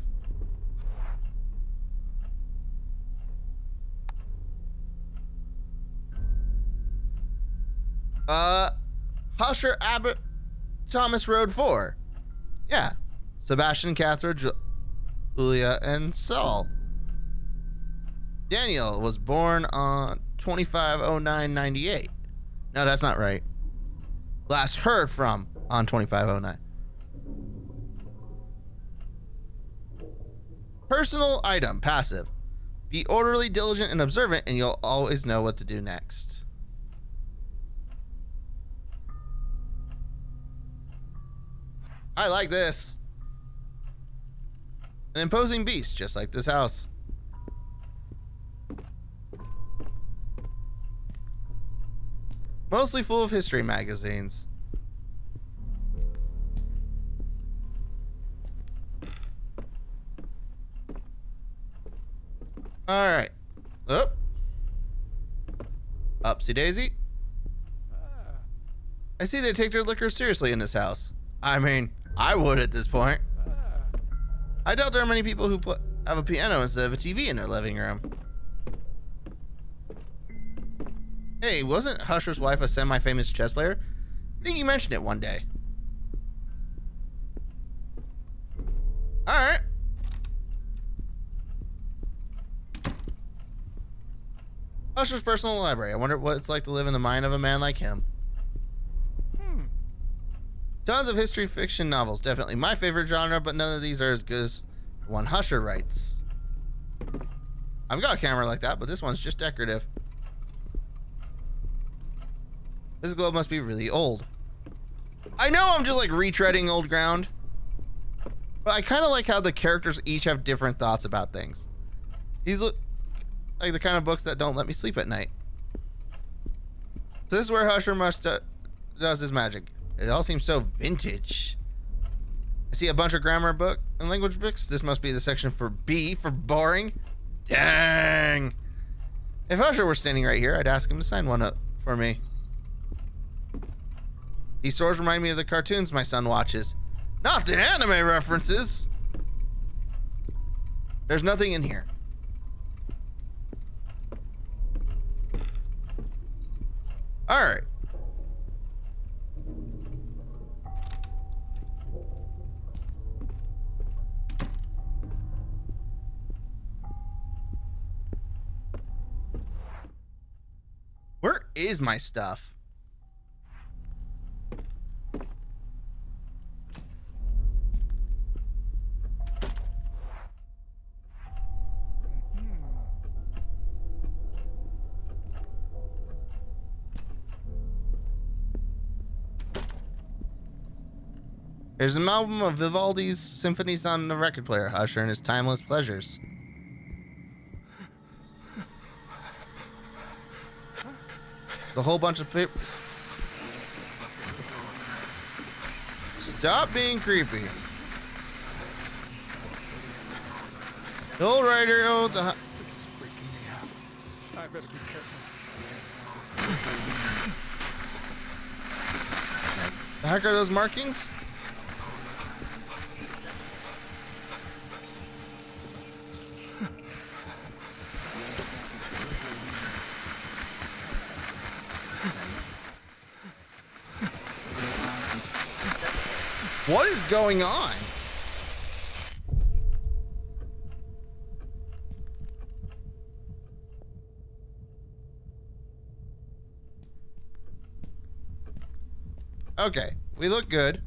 Husher Abbott Thomas Road 4. Yeah. Sebastian, Catherine, Julia, and Saul. Daniel was born on 250998. No, that's not right. Last heard from on 2509. Personal item, passive. Be orderly, diligent, and observant, and you'll always know what to do next. I like this. An imposing beast, just like this house. Mostly full of history magazines. All right. Up. Upsy daisy. I see they take their liquor seriously in this house. I mean, I would at this point. I doubt there are many people who have a piano instead of a TV in their living room. Hey, wasn't Husher's wife a semi-famous chess player? I think you mentioned it one day. Alright. Husher's personal library. I wonder what it's like to live in the mind of a man like him. Tons of history fiction novels, definitely my favorite genre, but none of these are as good as the one Husher writes. I've got a camera like that, but this one's just decorative. This globe must be really old. I know I'm just like retreading old ground, but I kind of like how the characters each have different thoughts about things. These look like the kind of books that don't let me sleep at night. So this is where Husher does his magic. It all seems so vintage. I see a bunch of grammar book and language books. This must be the section for B for boring. Dang. If Husher were standing right here, I'd ask him to sign one up for me. These stores remind me of the cartoons my son watches. Not the anime references. There's nothing in here. All right. Where is my stuff? There's an album of Vivaldi's symphonies on the record player, Usher and his timeless pleasures. The whole bunch of papers. Stop being creepy. Bill Ryder, oh, the. This is freaking me out. I better be careful. The heck are those markings? What is going on? Okay, we look good.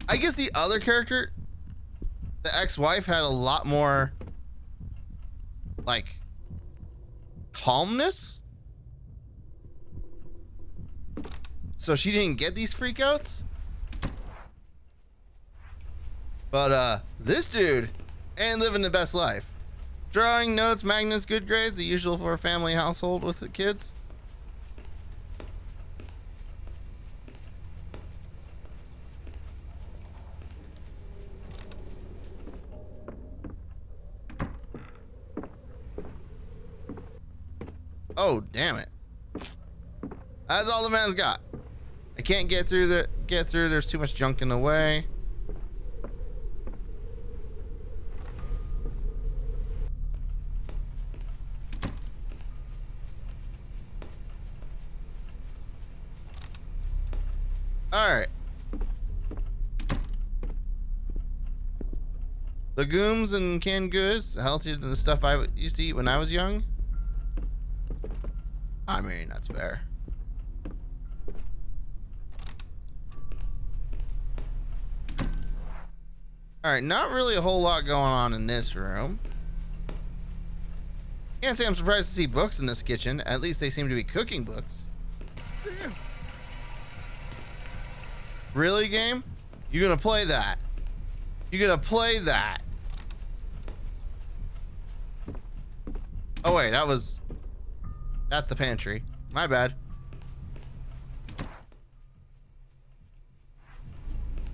I guess the other character, the ex-wife, had a lot more, like, calmness. So she didn't get these freakouts. But this dude ain't living the best life. Drawing, notes, magnets, good grades, the usual for a family household with the kids. Oh, damn it. That's all the man's got. I can't get through. There's too much junk in the way. All right. Legumes and canned goods, healthier than the stuff I used to eat when I was young. I mean, that's fair. Alright, not really a whole lot going on in this room. Can't say I'm surprised to see books in this kitchen. At least they seem to be cooking books. Damn. Really, game? You gonna play that? You gonna play that? Oh wait, that's the pantry. My bad.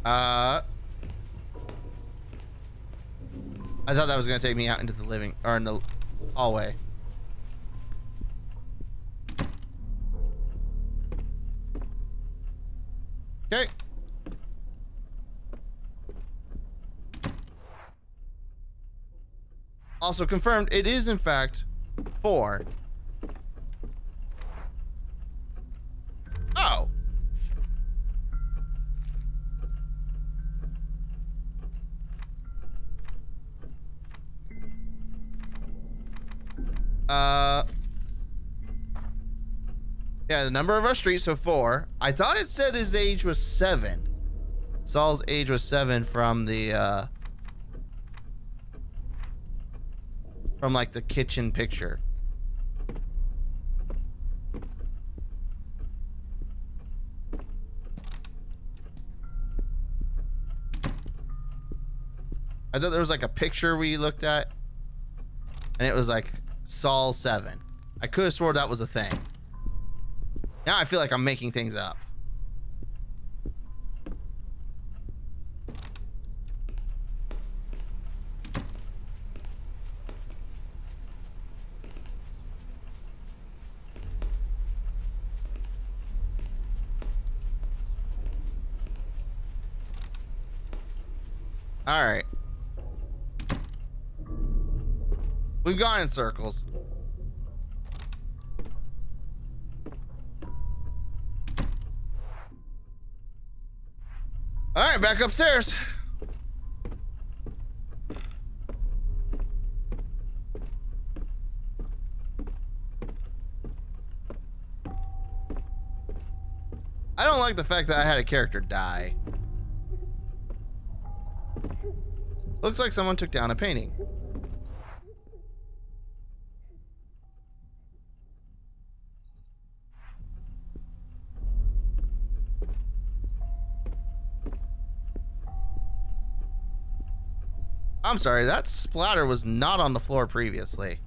I thought that was gonna take me out into the living or in the hallway. Okay. Also confirmed, it is in fact 4. Oh. Yeah, the number of our street, so 4. I thought it said his age was 7. Saul's age was 7 from the, from like the kitchen picture. I thought there was like a picture we looked at and it was like Saul 7. I could have swore that was a thing. Now I feel like I'm making things up. All right. We've gone in circles. All right, back upstairs. I don't like the fact that I had a character die. Looks like someone took down a painting. I'm sorry, that splatter was not on the floor previously.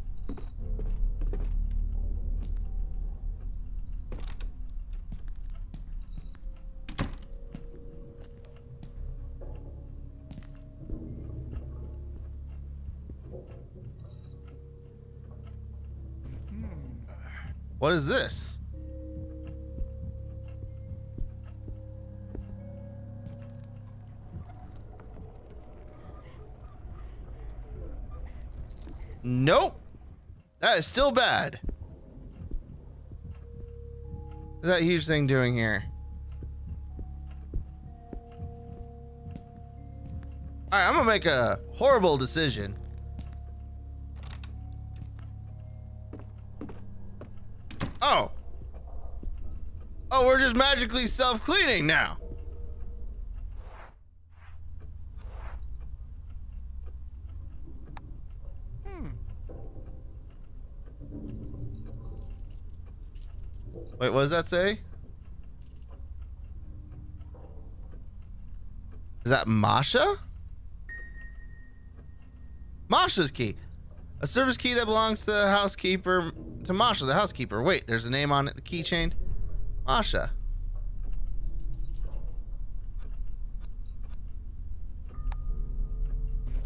What is this? Nope. That is still bad. What's that huge thing doing here? Alright, I'm gonna make a horrible decision. Oh. Oh, we're just magically self-cleaning now. Wait, what does that say? Is that Masha? Masha's key. A service key that belongs to the housekeeper, to Masha, the housekeeper. Wait, there's a name on it, the keychain. Masha.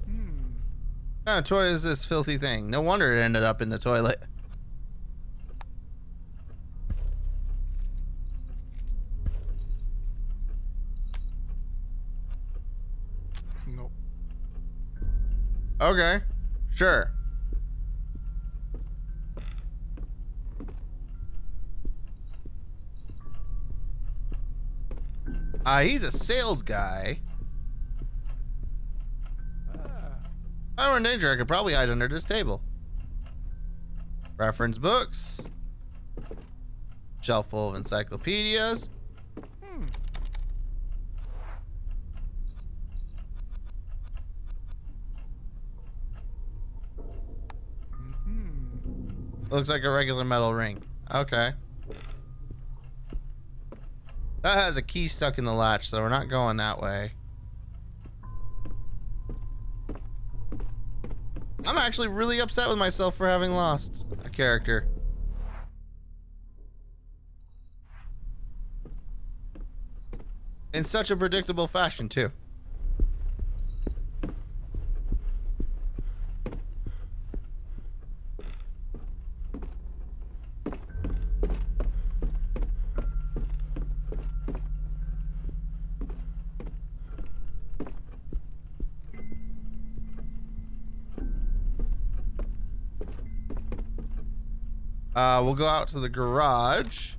What kind of toy is this filthy thing? No wonder it ended up in the toilet. Nope. Okay, sure. He's a sales guy. If I were in danger, I could probably hide under this table. Reference books. Shelf full of encyclopedias. Looks like a regular metal ring. Okay. That has a key stuck in the latch, so we're not going that way. I'm actually really upset with myself for having lost a character. In such a predictable fashion, too. We'll go out to the garage.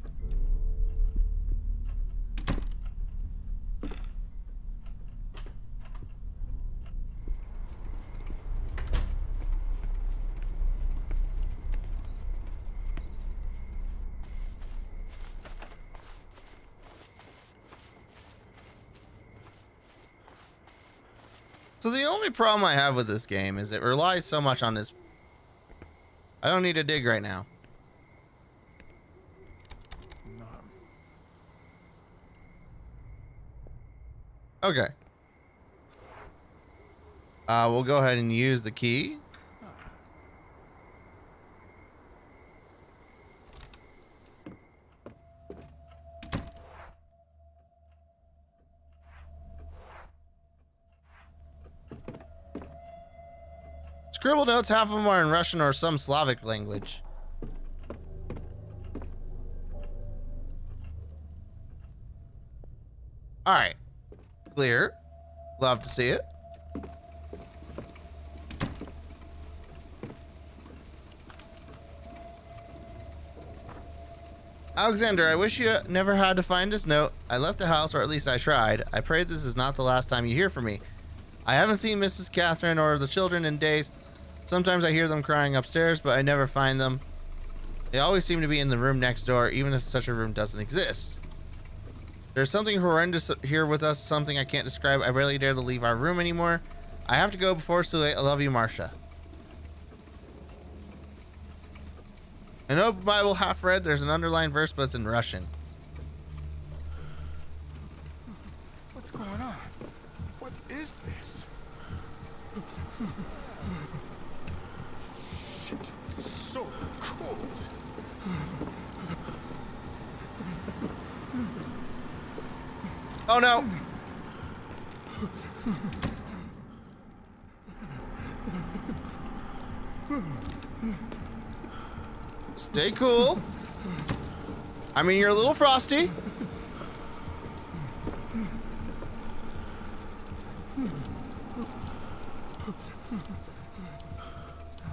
So the only problem I have with this game is it relies so much on this. I don't need to dig right now. Okay. We'll go ahead and use the key. Scribble notes, half of them are in Russian or some Slavic language. All right. Clear. Love to see it. Alexander, I wish you never had to find this note. I left the house, or at least I tried. I pray this is not the last time you hear from me. I haven't seen Mrs. Catherine or the children in days. Sometimes I hear them crying upstairs, but I never find them. They always seem to be in the room next door, even if such a room doesn't exist. There's something horrendous here with us, something I can't describe. I barely dare to leave our room anymore. I have to go before it's too late. I love you, Marcia. An open Bible, half read. There's an underlined verse, but it's in Russian. What's going on? What is this? Shit, it's so cold. Oh no! Stay cool. I mean, you're a little frosty. Oh,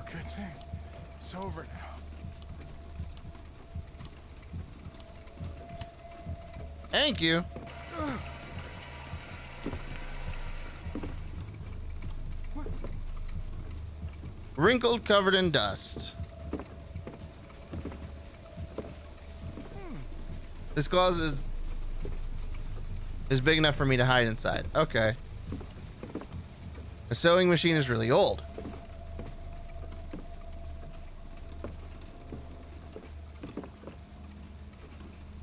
good thing. It's over now. Thank you. Wrinkled, covered in dust. This closet is big enough for me to hide inside. Okay. The sewing machine is really old.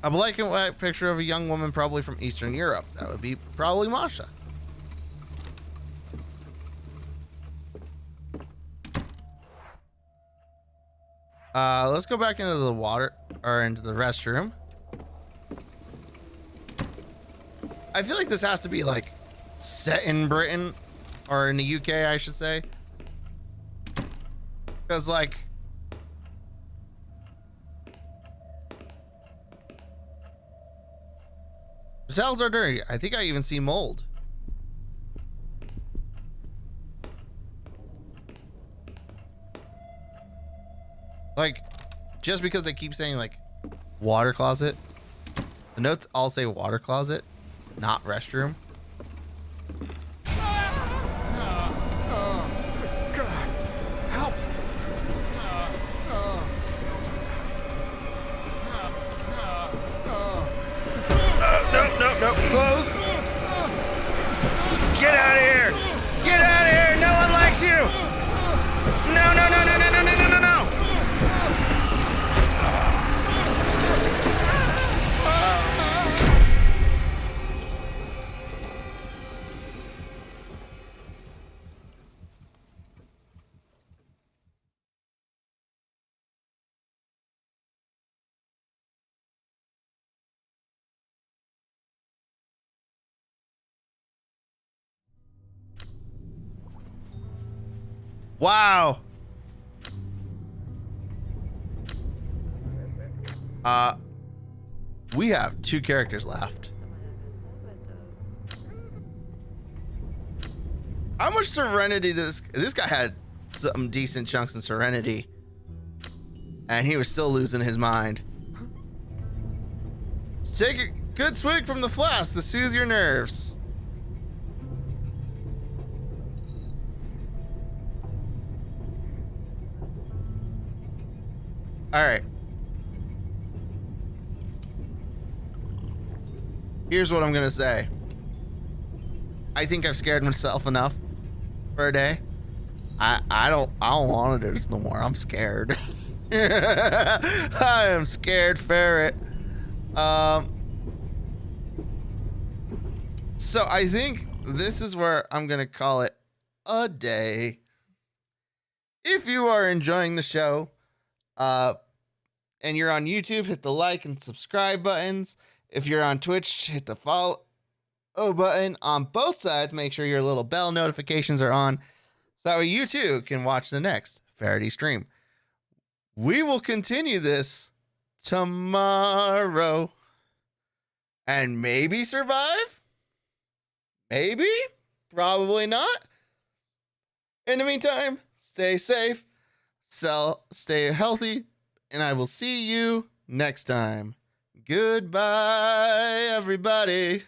A black and white picture of a young woman, probably from Eastern Europe. That would be probably Masha. Let's go back into the water, or into the restroom. I feel like this has to be like set in Britain, or in the UK, I should say. Because like, the cells are dirty. I think I even see mold. Like, just because they keep saying like water closet, the notes all say water closet, not restroom. God, help! No, close. Get out of here! Get out of here! No one likes you! No! Wow. We have 2 characters left. How much serenity does this guy had some decent chunks of serenity, and he was still losing his mind. Take a good swig from the flask to soothe your nerves. All right. Here's what I'm gonna say. I think I've scared myself enough for a day. I don't want to do this no more. I'm scared. I am scared, Ferret. So I think this is where I'm gonna call it a day. If you are enjoying the show, and you're on YouTube, hit the like and subscribe buttons. If you're on Twitch, hit the follow button. On both sides, make sure your little bell notifications are on, so that way you too can watch the next Ferret stream. We will continue this tomorrow and maybe survive. Maybe, probably not. In the meantime, stay safe, stay healthy, and I will see you next time. Goodbye, everybody.